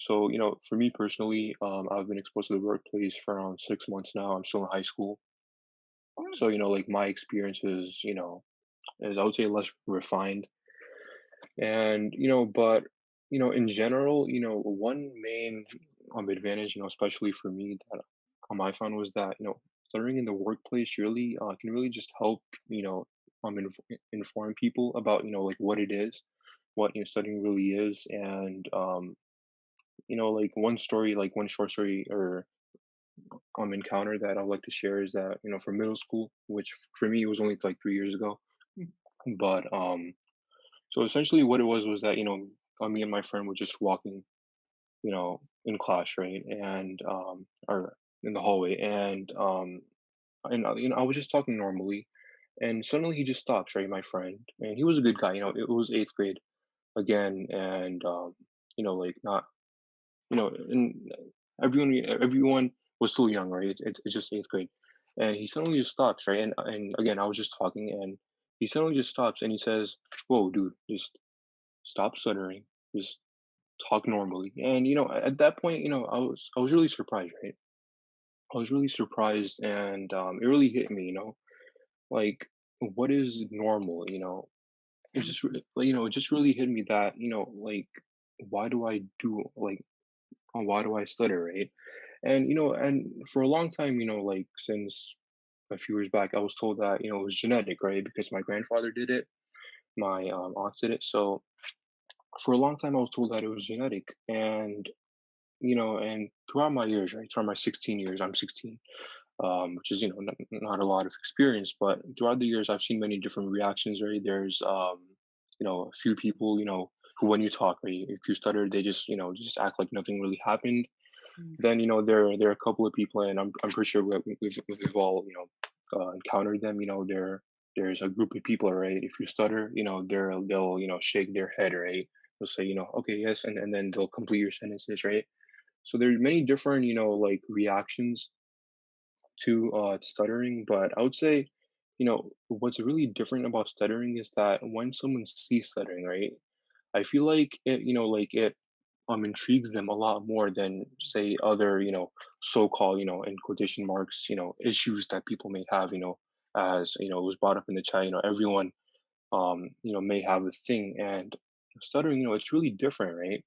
[SPEAKER 9] So, for me personally, I've been exposed to the workplace for around 6 months now. I'm still in high school. So, like my experience is, is I would say less refined. And, but, in general, one main advantage, especially for me that I found was that, stuttering in the workplace really can really just help, inform people about, like what it is, what, studying really is. And, like one short story or encounter that I'd like to share is that, for middle school, which for me was only like 3 years ago. But so essentially what it was that, me and my friend were just walking, in class, right? And or in the hallway, and I was just talking normally, and suddenly he just stops, right? My friend, and he was a good guy, it was eighth grade. again, and like not, and everyone was still young, right? It's just eighth grade, and he suddenly just stops, right? And again, I was just talking, and he suddenly just stops, and he says, "Whoa, dude, just stop stuttering, just talk normally." And at that point, I was really surprised, right? I was really surprised, and it really hit me, like what is normal, it just like, it just really hit me that like why do I do like why do I stutter, right? And and for a long time, like since a few years back, I was told that it was genetic, right? Because my grandfather did it, my aunt did it. So for a long time, I was told that it was genetic, and and throughout my years, right, throughout my 16 years, I'm 16, which is not a lot of experience, but throughout the years, I've seen many different reactions, right? There's a few people, who when you talk, right, if you stutter, they just just act like nothing really happened. Then there are a couple of people, and I'm pretty sure we've all encountered them. There's a group of people, right? If you stutter, they'll shake their head, right? They'll say okay, yes, and then they'll complete your sentences, right? So there's many different like reactions to stuttering, but I would say what's really different about stuttering is that when someone sees stuttering, right? I feel like it like it intrigues them a lot more than say other so-called in quotation marks issues that people may have, as it was brought up in the chat, everyone may have a thing, and stuttering, it's really different, right?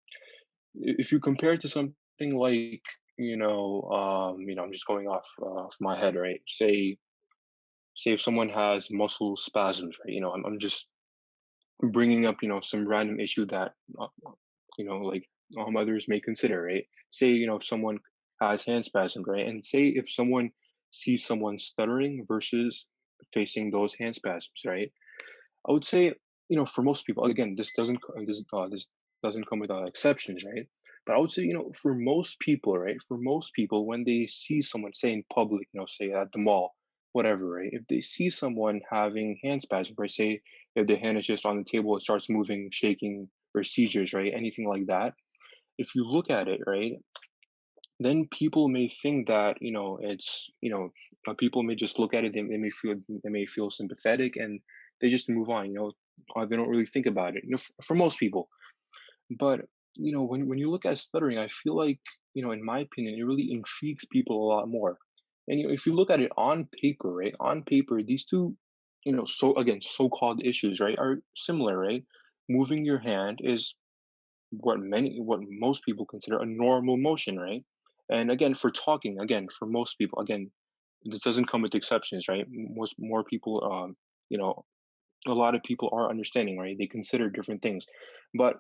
[SPEAKER 9] If you compare it to something like I'm just going off my head, right? Say if someone has muscle spasms, right? I'm just bringing up some random issue that like others may consider, right? Say if someone has hand spasms, right? And say if someone sees someone stuttering versus facing those hand spasms, right? I would say for most people, again, this doesn't come without exceptions, right? But I would say for most people, right? For most people, when they see someone, say in public, say at the mall, whatever, right? If they see someone having hand spasms, right? Say if their hand is just on the table, it starts moving, shaking, or seizures, right? Anything like that. If you look at it, right, then people may think that it's people may just look at it, they may feel sympathetic, and they just move on, they don't really think about it, for most people. But when you look at stuttering, I feel like in my opinion, it really intrigues people a lot more. And if you look at it on paper, right, on paper, these two so again, so-called issues, right, are similar, right? Moving your hand is what most people consider a normal motion, right? And again, for talking, again, for most people, again, this doesn't come with exceptions, right? Most more people, you know, a lot of people are understanding, right? They consider different things, but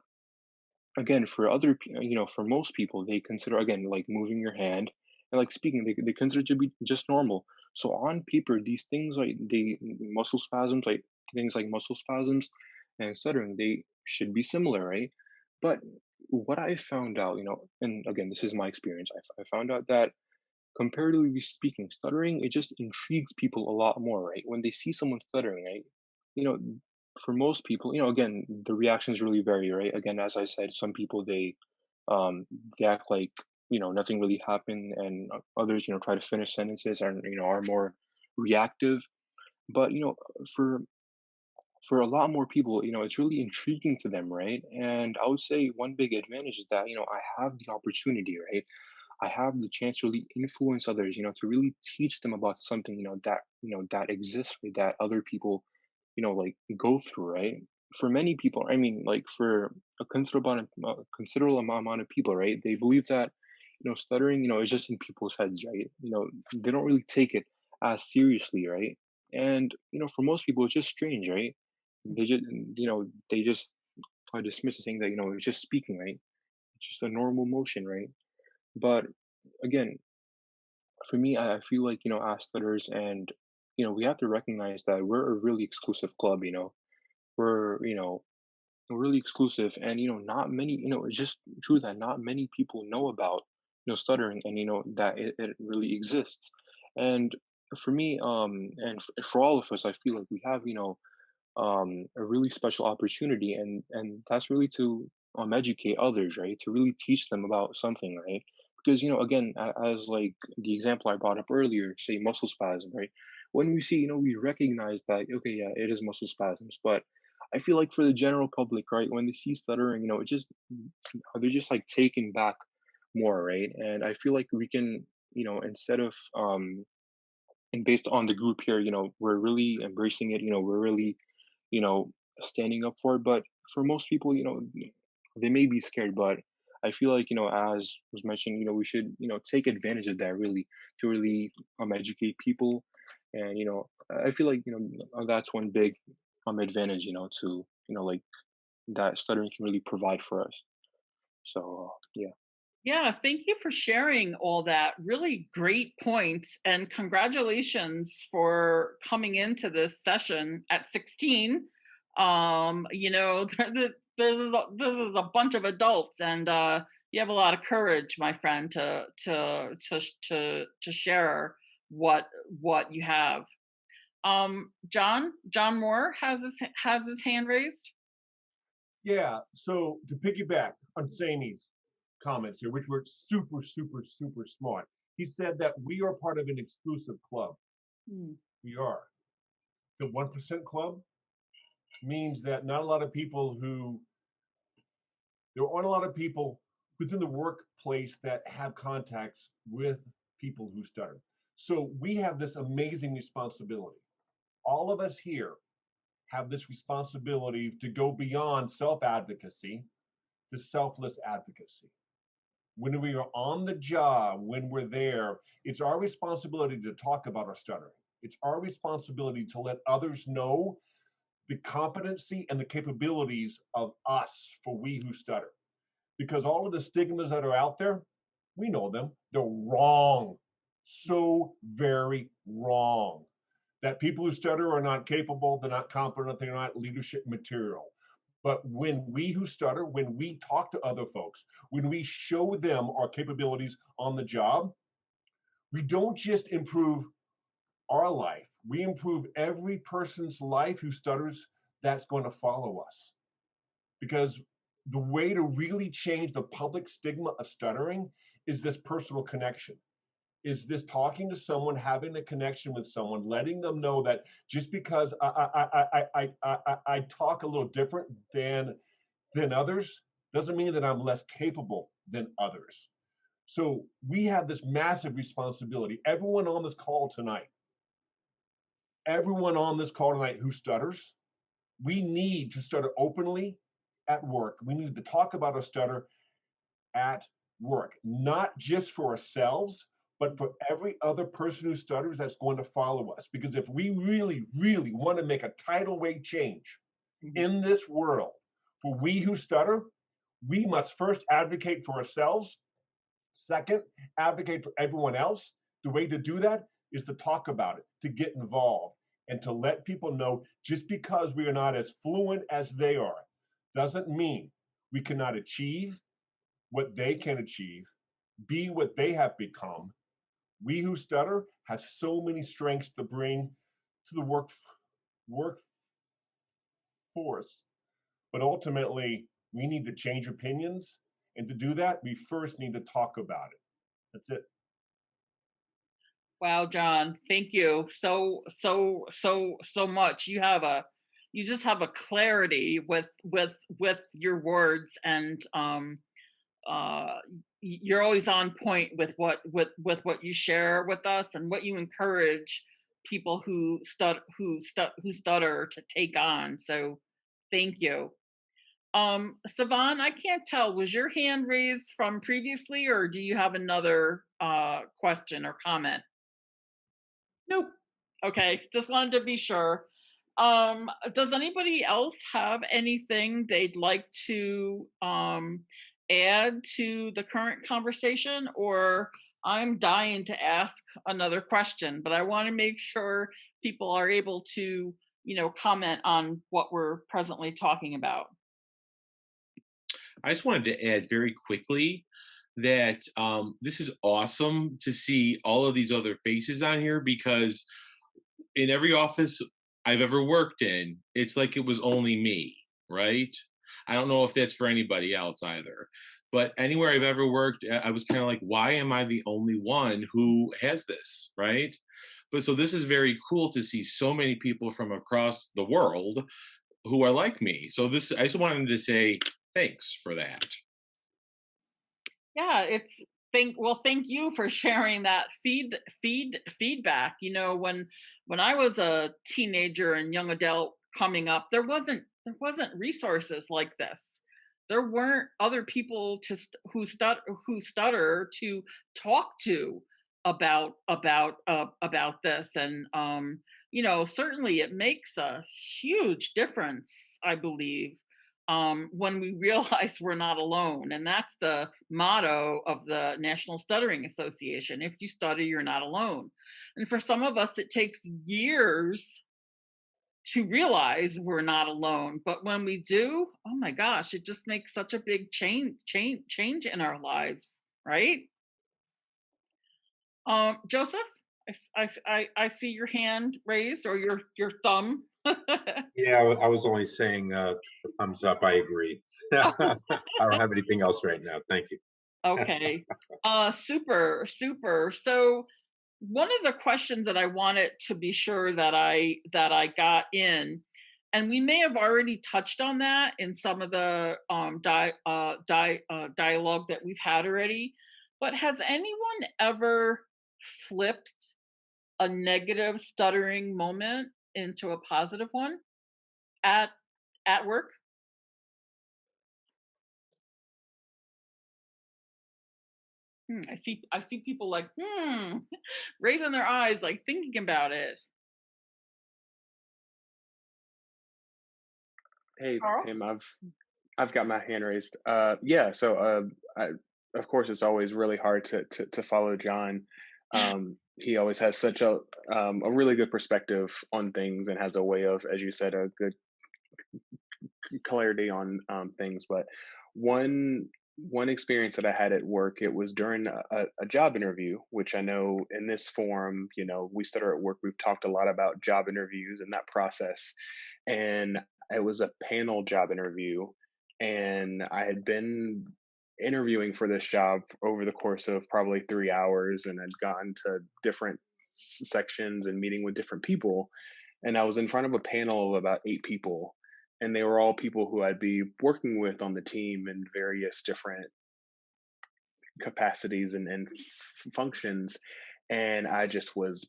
[SPEAKER 9] again, for for most people, they consider again like moving your hand and like speaking, they consider it to be just normal. So on paper, these things like the muscle spasms, like things like muscle spasms and stuttering, they should be similar, right? But what I found out, and again, this is my experience, I found out that comparatively speaking, stuttering, it just intrigues people a lot more, right? When they see someone stuttering, right? You know, for most people, again, the reactions really vary, right? Again, as I said, some people um they act like nothing really happened, and others try to finish sentences and are more reactive. But for for a lot more people, it's really intriguing to them, right? And I would say one big advantage is that I have the opportunity, right? I have the chance to really influence others, to really teach them about something, that exists, right, that other people, like go through, right? For many people, I mean, like for a considerable amount of people, right? They believe that, stuttering, is just in people's heads, right? They don't really take it as seriously, right? And, for most people, it's just strange, right? They just, they just dismiss it, saying that, it's just speaking, right? It's just a normal motion, right? But again, for me, I feel like, as stutters, and, we have to recognize that we're a really exclusive club, we're, really exclusive, and, not many, it's just true that not many people know about, stuttering, and, that it really exists. And for me, and for all of us, I feel like we have, a really special opportunity, and that's really to educate others, right? To really teach them about something, right? Because again, as like the example I brought up earlier, say muscle spasm, right? When we see, we recognize that okay, yeah, it is muscle spasms, but I feel like for the general public, right, when they see stuttering, it just they're just like taken back more, right? And I feel like we can, instead of and based on the group here, we're really embracing it, we're really, you know, standing up for it. But for most people, they may be scared, but I feel like, as was mentioned, we should, take advantage of that really to really educate people. And, I feel like, that's one big advantage, to, like that stuttering can really provide for us. So, yeah.
[SPEAKER 2] Yeah, thank you for sharing all that. Really great points. And congratulations for coming into this session at 16. This is a bunch of adults, and you have a lot of courage, my friend, to share what you have. John Moore has his hand raised.
[SPEAKER 10] Yeah, so to piggyback on Saini's comments here, which were super, super, super smart, he said that we are part of an exclusive club. We are. The 1% club means that there aren't a lot of people within the workplace that have contacts with people who stutter. So we have this amazing responsibility. All of us here have this responsibility to go beyond self-advocacy to selfless advocacy. When we are on the job, when we're there, it's our responsibility to talk about our stuttering. It's our responsibility to let others know the competency and the capabilities of us for we who stutter. Because all of the stigmas that are out there, we know them, they're wrong. So very wrong. That people who stutter are not capable, they're not competent, they're not leadership material. But when we who stutter, when we talk to other folks, when we show them our capabilities on the job, we don't just improve our life, we improve every person's life who stutters that's going to follow us. Because the way to really change the public stigma of stuttering is this personal connection. Is this talking to someone, having a connection with someone, letting them know that just because I talk a little different than others doesn't mean that I'm less capable than others. So we have this massive responsibility. Everyone on this call tonight who stutters, we need to stutter openly at work. We need to talk about our stutter at work, not just for ourselves, but for every other person who stutters that's going to follow us. Because if we really, really want to make a tidal wave change in this world for we who stutter, we must first advocate for ourselves. Second, advocate for everyone else. The way to do that is to talk about it, to get involved, and to let people know just because we are not as fluent as they are doesn't mean we cannot achieve what they can achieve, be what they have become. We who stutter have so many strengths to bring to the workforce, but ultimately we need to change opinions, and to do that, we first need to talk about it. That's it.
[SPEAKER 2] Wow, John, thank you so much. You just have a clarity with your words, and you're always on point with what you share with us and what you encourage people who stutter to take on. So thank you. Savan, I can't tell, was your hand raised from previously, or do you have another question or comment? Nope. Okay, just wanted to be sure. Does anybody else have anything they'd like to add to the current conversation? Or I'm dying to ask another question, but I want to make sure people are able to, comment on what we're presently talking about.
[SPEAKER 11] I just wanted to add very quickly that this is awesome to see all of these other faces on here, because in every office I've ever worked in, it's like it was only me, right? I don't know if that's for anybody else either. But anywhere I've ever worked, I was kind of like, why am I the only one who has this, right? But so this is very cool to see so many people from across the world who are like me. So this, I just wanted to say thanks for that.
[SPEAKER 2] Yeah, it's thank you for sharing that feedback. You know, when I was a teenager and young adult coming up, there wasn't resources like this. There weren't other people who stutter to talk to about this. And you know, certainly it makes a huge difference, I believe, when we realize we're not alone. And that's the motto of the National Stuttering Association. If you stutter, you're not alone. And for some of us, it takes years to realize we're not alone. But when we do, oh my gosh, it just makes such a big change in our lives, right? Joseph, I see your hand raised, or your thumb.
[SPEAKER 5] Yeah, I was only saying thumbs up. I agree. I don't have anything else right now. Thank you.
[SPEAKER 2] Okay. Super. So one of the questions that I wanted to be sure that I got in, and we may have already touched on that in some of the dialogue that we've had already, but has anyone ever flipped a negative stuttering moment into a positive one at work? I see people like raising their eyes, like thinking about it.
[SPEAKER 9] Hey,
[SPEAKER 2] Carl?
[SPEAKER 9] Pam, I've got my hand raised. Yeah, so I, of course, it's always really hard to follow John. He always has such a really good perspective on things and has a way of, as you said, a good clarity on things. But one one experience that I had at work, it was during a job interview, which I know in this forum, you know, we stutter at work. We've talked a lot about job interviews and that process, and it was a panel job interview, and I had been interviewing for this job over the course of probably 3 hours, and I'd gone to different sections and meeting with different people, and I was in front of a panel of about 8 people, and they were all people who I'd be working with on the team in various different capacities and functions. And I just was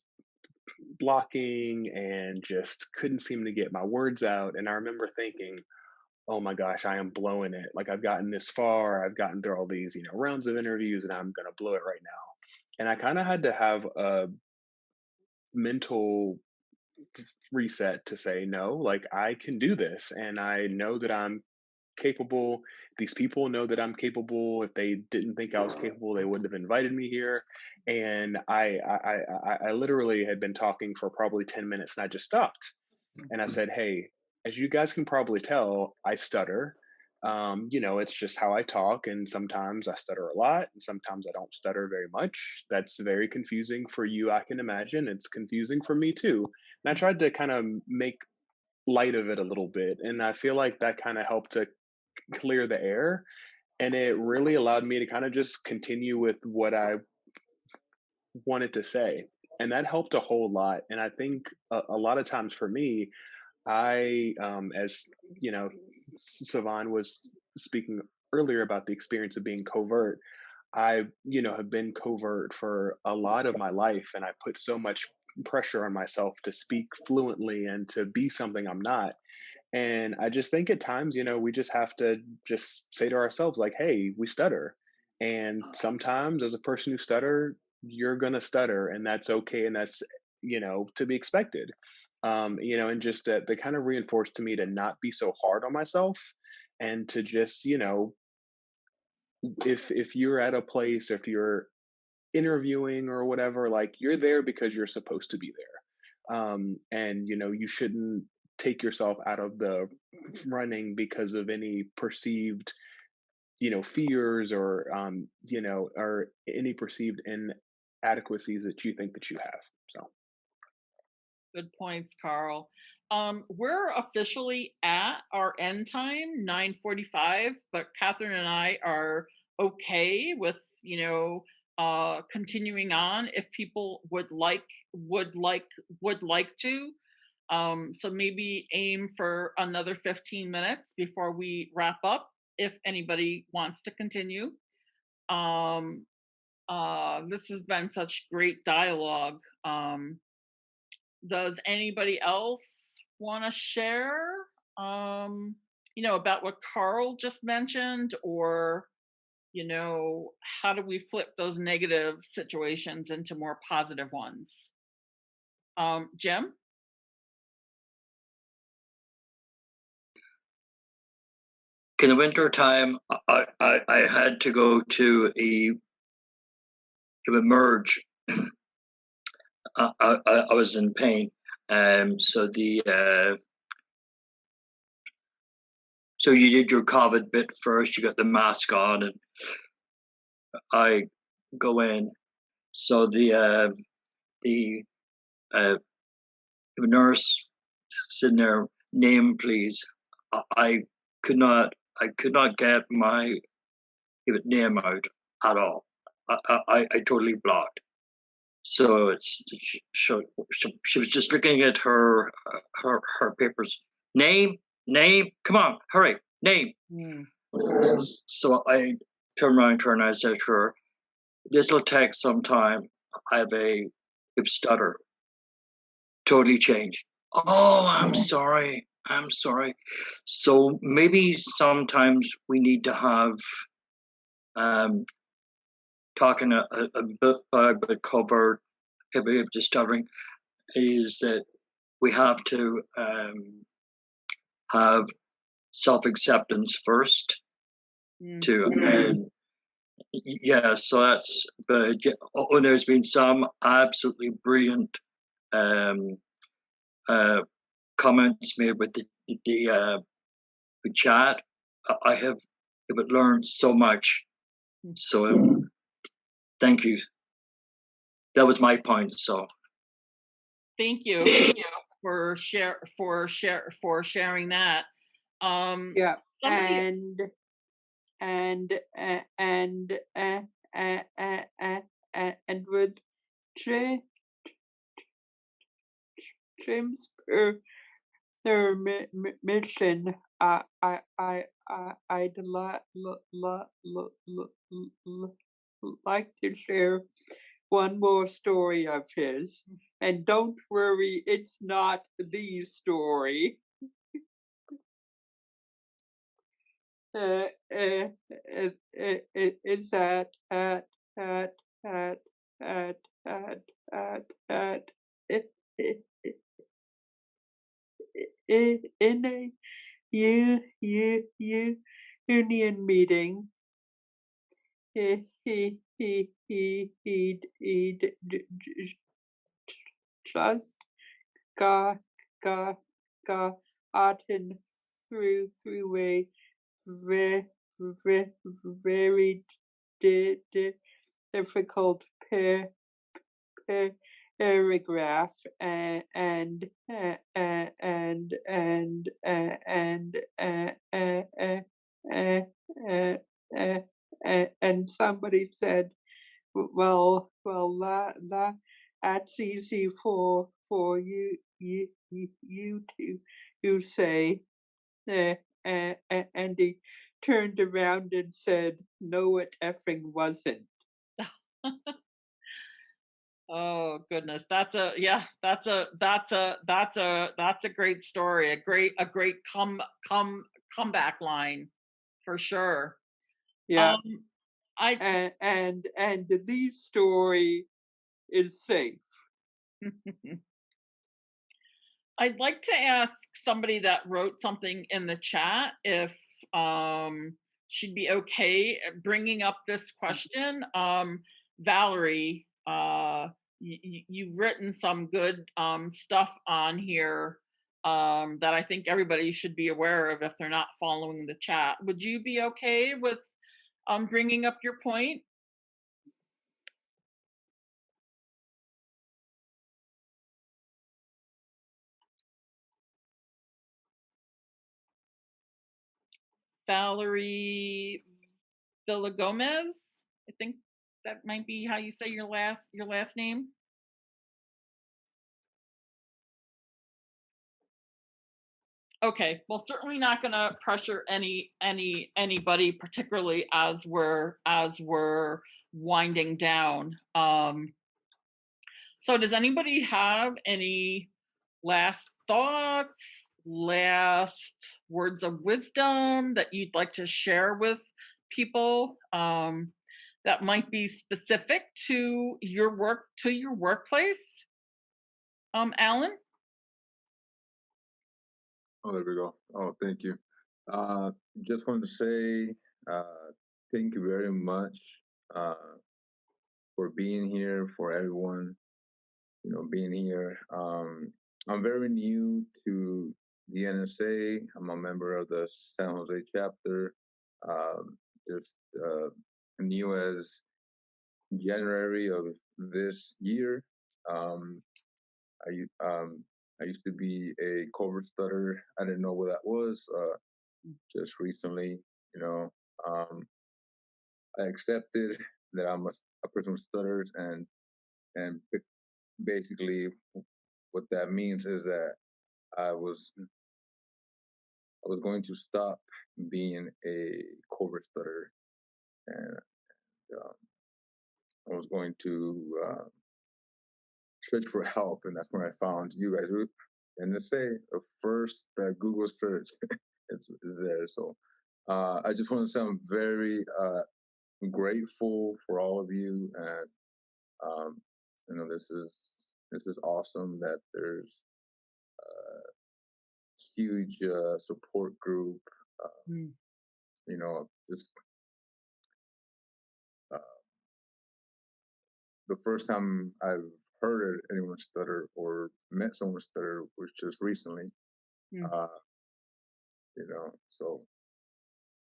[SPEAKER 9] blocking and just couldn't seem to get my words out. And I remember thinking, oh my gosh, I am blowing it. Like I've gotten this far, I've gotten through all these, you know, rounds of interviews, and I'm going to blow it right now. And I kind of had to have a mental reset to say, no, like I can do this. And I know that I'm capable. These people know that I'm capable. If they didn't think I was capable, they wouldn't have invited me here. And I literally had been talking for probably 10 minutes, and I just stopped. And I said, hey, as you guys can probably tell, I stutter. You know, it's just how I talk. And sometimes I stutter a lot, and sometimes I don't stutter very much. That's very confusing for you, I can imagine. It's confusing for me too. And I tried to kind of make light of it a little bit. And I feel like that kind of helped to clear the air. And it really allowed me to kind of just continue with what I wanted to say. And that helped a whole lot. And I think a lot of times for me, as you know, Savan was speaking earlier about the experience of being covert. I, you know, have been covert for a lot of my life, and I put so much pressure on myself to speak fluently and to be something I'm not. And I just think at times, you know, we just have to just say to ourselves, like, hey, we stutter. And sometimes as a person who stutter, you're going to stutter, and that's okay. And that's, you know, to be expected. You know, and just that they kind of reinforced to me to not be so hard on myself, and to just, you know, if you're at a place, if you're interviewing or whatever, like you're there because you're supposed to be there. And you know, you shouldn't take yourself out of the running because of any perceived, you know, fears or you know, or any perceived inadequacies that you think that you have. So
[SPEAKER 2] Good points, Carl. We're officially at our end time, 9:45, but Catherine and I are okay with, continuing on if people would like to. So maybe aim for another 15 minutes before we wrap up if anybody wants to continue. Um, this has been such great dialogue. Does anybody else want to share, about what Carl just mentioned, or, how do we flip those negative situations into more positive ones? Jim?
[SPEAKER 3] In the winter time, I had to go to a merge. I was in pain, so so you did your COVID bit first. You got the mask on, and I go in. So the nurse sitting there, name please. I could not get my name out at all. I totally blocked. So she was just looking at her papers. Name, come on, hurry, name. So I turned around to her and I said to her, "This will take some time. I have a stutter. Totally changed. Oh, I'm sorry. I'm sorry." So maybe sometimes we need to have talking a bit about covert, just stuttering, is that we have to have self-acceptance first to yeah, so that's, but there's been some absolutely brilliant comments made with the chat. I have learned so much, so thank you. That was my point. So
[SPEAKER 2] thank you for sharing that.
[SPEAKER 1] Yeah,
[SPEAKER 2] somebody-
[SPEAKER 1] and with Jim's mission, I'd like to share one more story of his, and don't worry, it's not the story. It's in a union meeting. He just got gotten through a very difficult paragraph, and somebody said, well, that's easy for you to say. And he turned around and said, "No, it effing wasn't."
[SPEAKER 2] Oh goodness, that's a great story, a great comeback line for sure.
[SPEAKER 1] Yeah. And the story is safe.
[SPEAKER 2] I'd like to ask somebody that wrote something in the chat if she'd be okay bringing up this question. Valerie, you've written some good stuff on here that I think everybody should be aware of if they're not following the chat. Would you be okay with bringing up your point? Valerie Villagomez. I think that might be how you say your last name. Okay, well, certainly not going to pressure anybody, particularly as we're winding down. So, does anybody have any last thoughts, last words of wisdom that you'd like to share with people that might be specific to your workplace? Alan?
[SPEAKER 12] Oh, there we go. Oh, thank you. Just wanted to say thank you very much for being here, for everyone, being here. I'm very new to the NSA. I'm a member of the San Jose chapter. Just new as January of this year. I used to be a covert stutter. I didn't know what that was. Just recently, I accepted that I'm a person who stutters, and basically what that means is that I was going to stop being a covert stutter, and I was going to search for help, and that's when I found you guys. And to say the first Google search is there. So I just want to say I'm very grateful for all of you, and this is awesome that there's a huge support group. Just the first time I've heard anyone stutter or met someone stutter was just recently. So,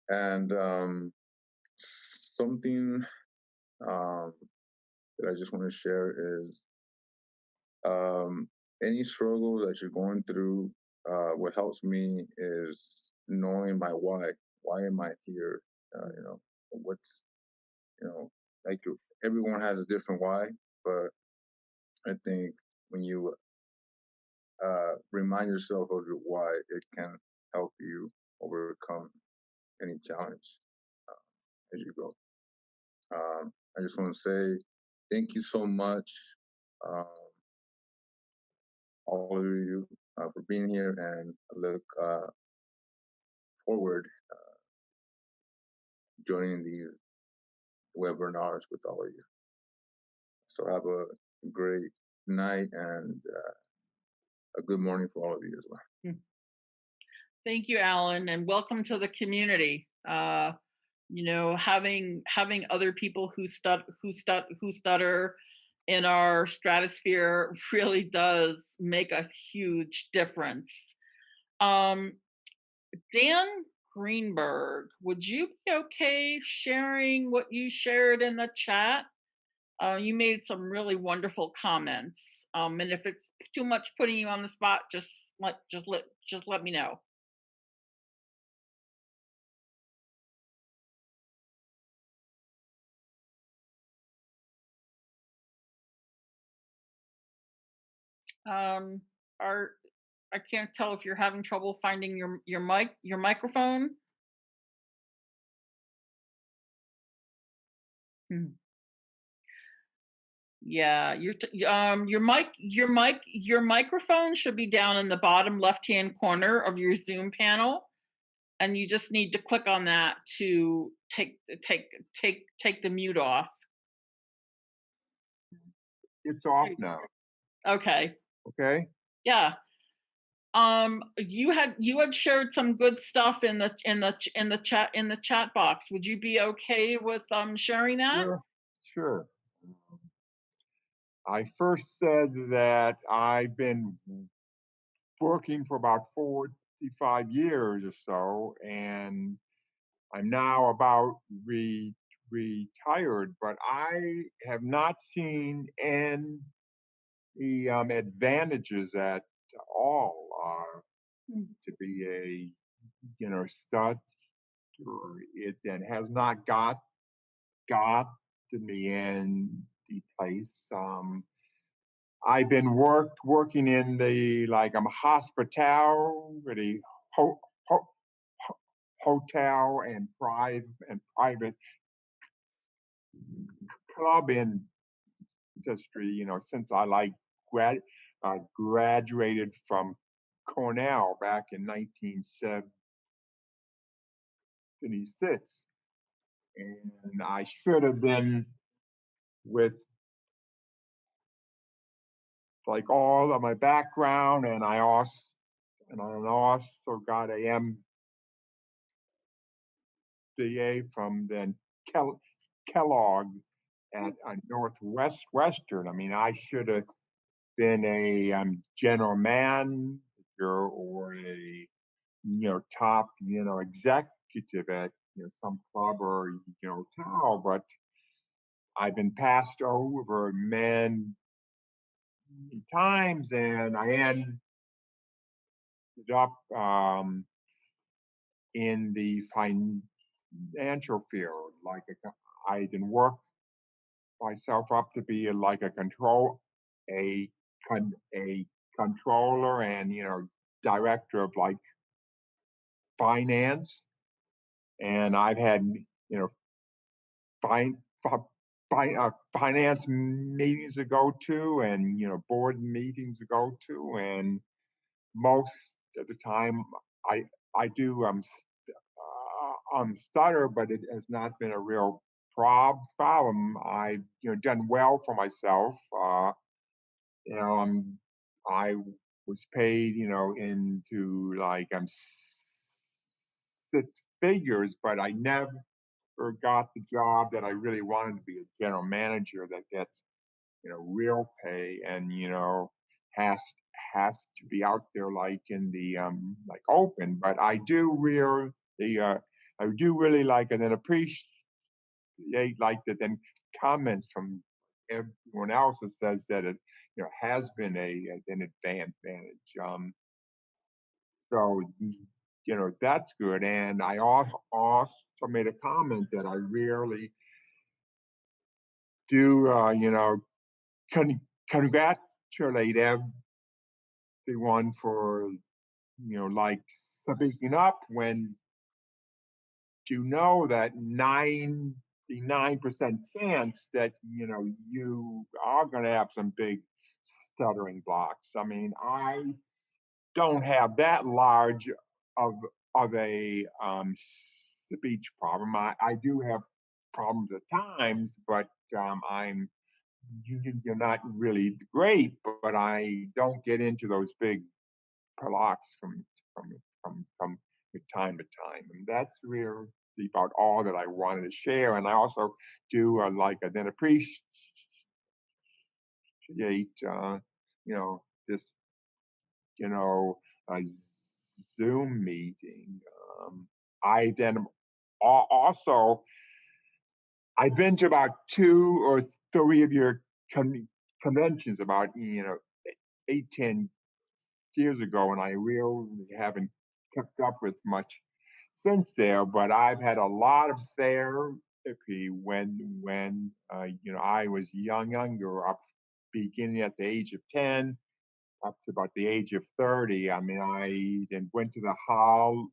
[SPEAKER 12] and something that I just want to share is any struggle that you're going through, what helps me is knowing my why. Why am I here? What's, like everyone has a different why, but I think when you remind yourself of your why, it can help you overcome any challenge as you go. I just want to say thank you so much, all of you, for being here, and I look forward joining these webinars with all of you. So have a great night and a good morning for all of you as well.
[SPEAKER 2] Thank you, Alan, and welcome to the community. Having other people who stutter in our stratosphere really does make a huge difference. Dan Greenberg, would you be okay sharing what you shared in the chat? You made some really wonderful comments, and if it's too much putting you on the spot, just let me know. I can't tell if you're having trouble finding your microphone. Yeah, your microphone should be down in the bottom left-hand corner of your Zoom panel, and you just need to click on that to take the mute off.
[SPEAKER 13] It's off now.
[SPEAKER 2] Okay.
[SPEAKER 13] Okay.
[SPEAKER 2] Yeah. You had shared some good stuff in the chat box. Would you be okay with sharing that?
[SPEAKER 13] Sure. I first said that I've been working for about 45 years or so, and I'm now about retired, but I have not seen any advantages at all to be a it then has not got to me in the place. I've been working in the hospitality, ho, ho, hotel and private club industry, since I graduated from Cornell back in 1976, and I should have been with all of my background, and I also got a MBA from then Kellogg at Northwestern. I mean, I should have been a general manager or a top executive at some club or hotel, but I've been passed over many times, and I ended up in the financial field. I didn't work myself up to be a controller and director of finance, and I've had fin, finance meetings to go to, and board meetings to go to, and most of the time I do stutter, but it has not been a real problem. I've done well for myself. I was paid into six figures, but I never got the job that I really wanted to be a general manager that gets real pay and has to be out there in the open. But I do really like and then appreciate the then comments from everyone else that says that it has been an advantage. So that's good. And I also made a comment that I really do congratulate everyone for speaking up when that 99% chance that you are going to have some big stuttering blocks. I mean, I don't have that large of a speech problem. I do have problems at times, but I'm you're not really great, but I don't get into those big blocks from time to time, and that's really about all that I wanted to share. And I also do then appreciate this a Zoom meeting. I then also I've been to about 2 or 3 of your conventions about 8-10 years ago, and I really haven't kept up with much since there. But I've had a lot of therapy when I was younger, up beginning at the age of 10 up to about the age of 30. I mean, I then went to the Hollands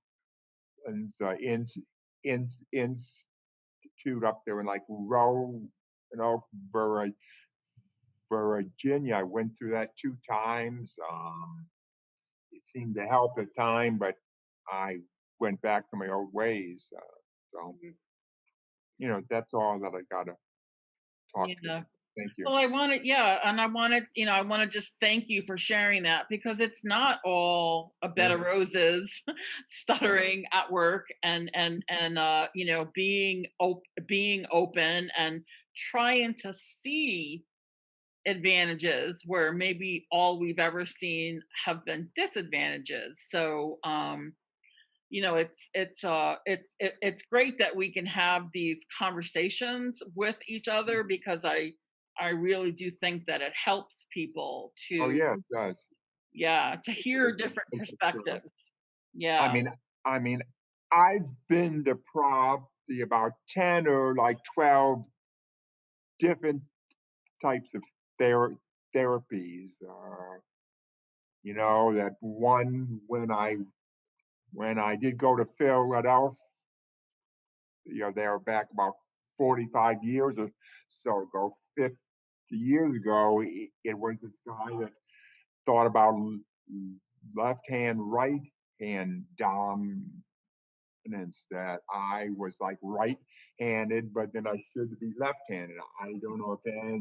[SPEAKER 13] Institute up there in Virginia. I went through that 2 times. It seemed to help at the time, but I went back to my old ways. So, that's all that I got to talk to. Thank you.
[SPEAKER 2] Well, I want to just thank you for sharing that, because it's not all a bed of roses, stuttering at work and being open and trying to see advantages where maybe all we've ever seen have been disadvantages. So it's great that we can have these conversations with each other, because I really do think that it helps people
[SPEAKER 13] Oh
[SPEAKER 2] to
[SPEAKER 13] yeah, it does.
[SPEAKER 2] to hear different perspectives. Yeah.
[SPEAKER 13] I mean, I've been to probably about 10 or like 12 different types of therapies. You know, that one when I did go to Philadelphia, you know, they were back about 45 years or so ago, 50 years ago. It was this guy that thought about left hand, right hand dominance, that I was like right handed, but then I should be left handed. I don't know if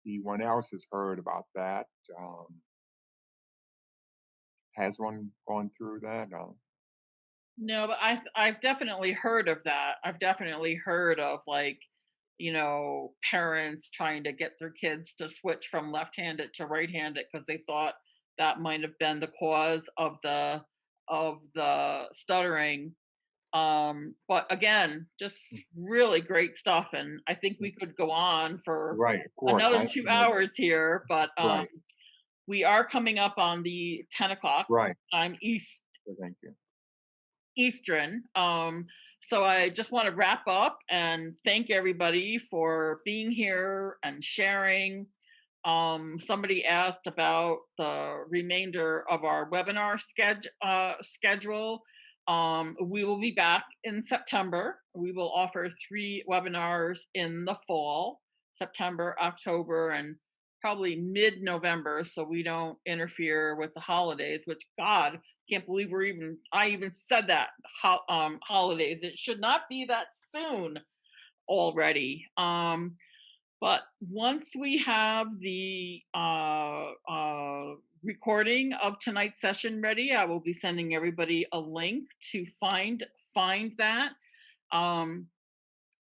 [SPEAKER 13] anyone else has heard about that. Has one gone through that?
[SPEAKER 2] No, but I've definitely heard of that. I've definitely heard of, like, parents trying to get their kids to switch from left-handed to right-handed because they thought that might have been the cause of the stuttering. But again, just really great stuff, and I think we could go on for
[SPEAKER 13] Right, of course.
[SPEAKER 2] another 2 hours here, but
[SPEAKER 13] Right,
[SPEAKER 2] we are coming up on the 10 o'clock
[SPEAKER 13] right.
[SPEAKER 2] time
[SPEAKER 13] Thank you.
[SPEAKER 2] Eastern. So I just want to wrap up and thank everybody for being here and sharing. Somebody asked about the remainder of our webinar schedule. We will be back in September. We will offer 3 webinars in the fall, September, October, and probably mid-November, so we don't interfere with the holidays, which, God, can't believe I even said that, holidays. It should not be that soon already. But once we have the recording of tonight's session ready, I will be sending everybody a link to find that.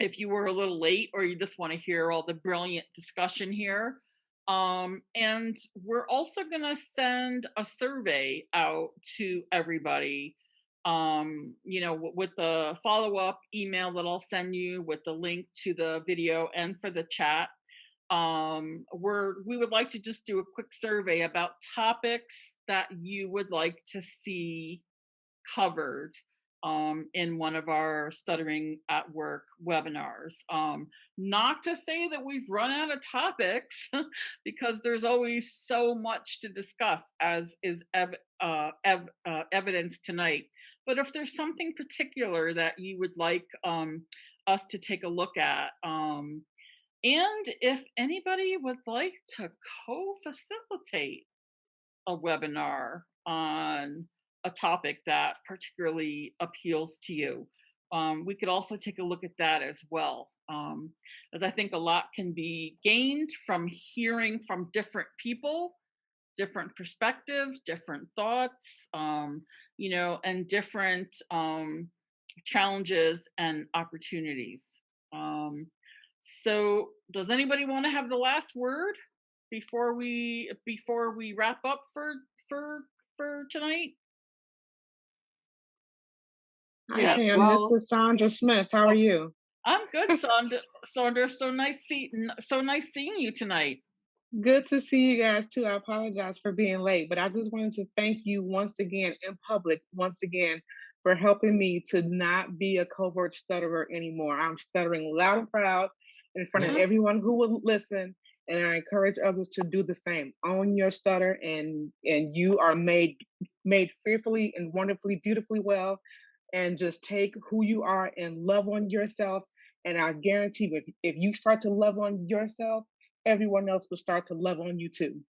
[SPEAKER 2] If you were a little late or you just want to hear all the brilliant discussion here. And we're also going to send a survey out to everybody, with the follow-up email that I'll send you with the link to the video and for the chat. We would like to just do a quick survey about topics that you would like to see covered in one of our Stuttering at Work webinars. Not to say that we've run out of topics, because there's always so much to discuss, as is evidence tonight. But if there's something particular that you would like us to take a look at, and if anybody would like to co-facilitate a webinar on a topic that particularly appeals to you, we could also take a look at that as well. As I think a lot can be gained from hearing from different people, different perspectives, different thoughts, and different challenges and opportunities. So does anybody want to have the last word before we wrap up for tonight?
[SPEAKER 14] Hi,
[SPEAKER 1] Yeah,
[SPEAKER 14] Pam.
[SPEAKER 1] well,
[SPEAKER 14] This is Sandra Smith. How are you?
[SPEAKER 2] I'm good, Sandra. So nice seeing you tonight.
[SPEAKER 14] Good to see you guys too. I apologize for being late, but I just wanted to thank you once again in public, for helping me to not be a covert stutterer anymore. I'm stuttering loud and proud in front of everyone who will listen, and I encourage others to do the same. Own your stutter, and you are made fearfully and wonderfully, beautifully well. And just take who you are and love on yourself. And I guarantee if you start to love on yourself, everyone else will start to love on you too.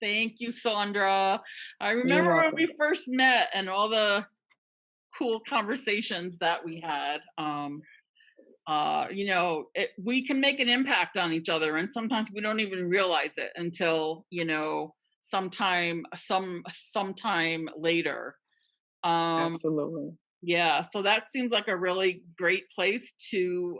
[SPEAKER 2] Thank you, Sandra. I
[SPEAKER 14] You're
[SPEAKER 2] remember when
[SPEAKER 14] welcome.
[SPEAKER 2] we first met and all the cool conversations that we had. We can make an impact on each other, and sometimes we don't even realize it until sometime later.
[SPEAKER 14] Absolutely.
[SPEAKER 2] Yeah, so that seems like a really great place to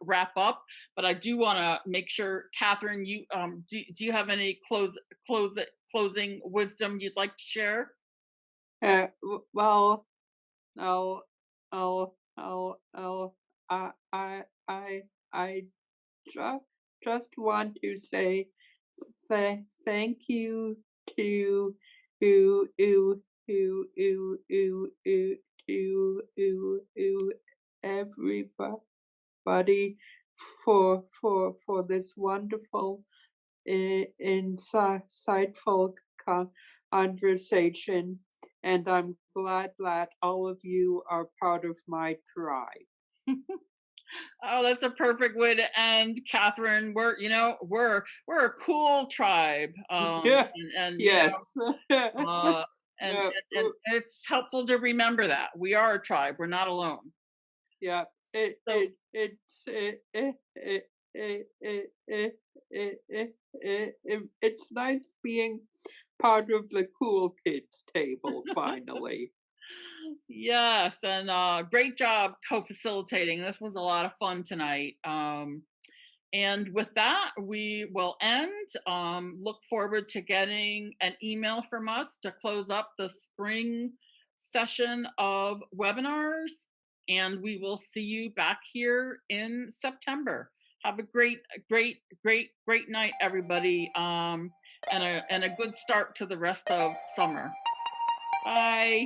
[SPEAKER 2] wrap up. But I do want to make sure, Catherine, you do you have any closing wisdom you'd like to share?
[SPEAKER 1] well, I'll, I just want to say thank you to everybody for this wonderful, insightful conversation. And I'm glad all of you are part of my tribe.
[SPEAKER 2] Oh, that's a perfect way to end, Catherine. We're a cool tribe. And
[SPEAKER 1] Yes.
[SPEAKER 2] and it's helpful to remember that we are a tribe. We're not alone.
[SPEAKER 1] Yeah. It's nice being part of the cool kids table finally.
[SPEAKER 2] Yes, and great job co-facilitating. This was a lot of fun tonight. And with that, we will end. Look forward to getting an email from us to close up the spring session of webinars. And we will see you back here in September. Have a great night, everybody. And a good start to the rest of summer. Bye.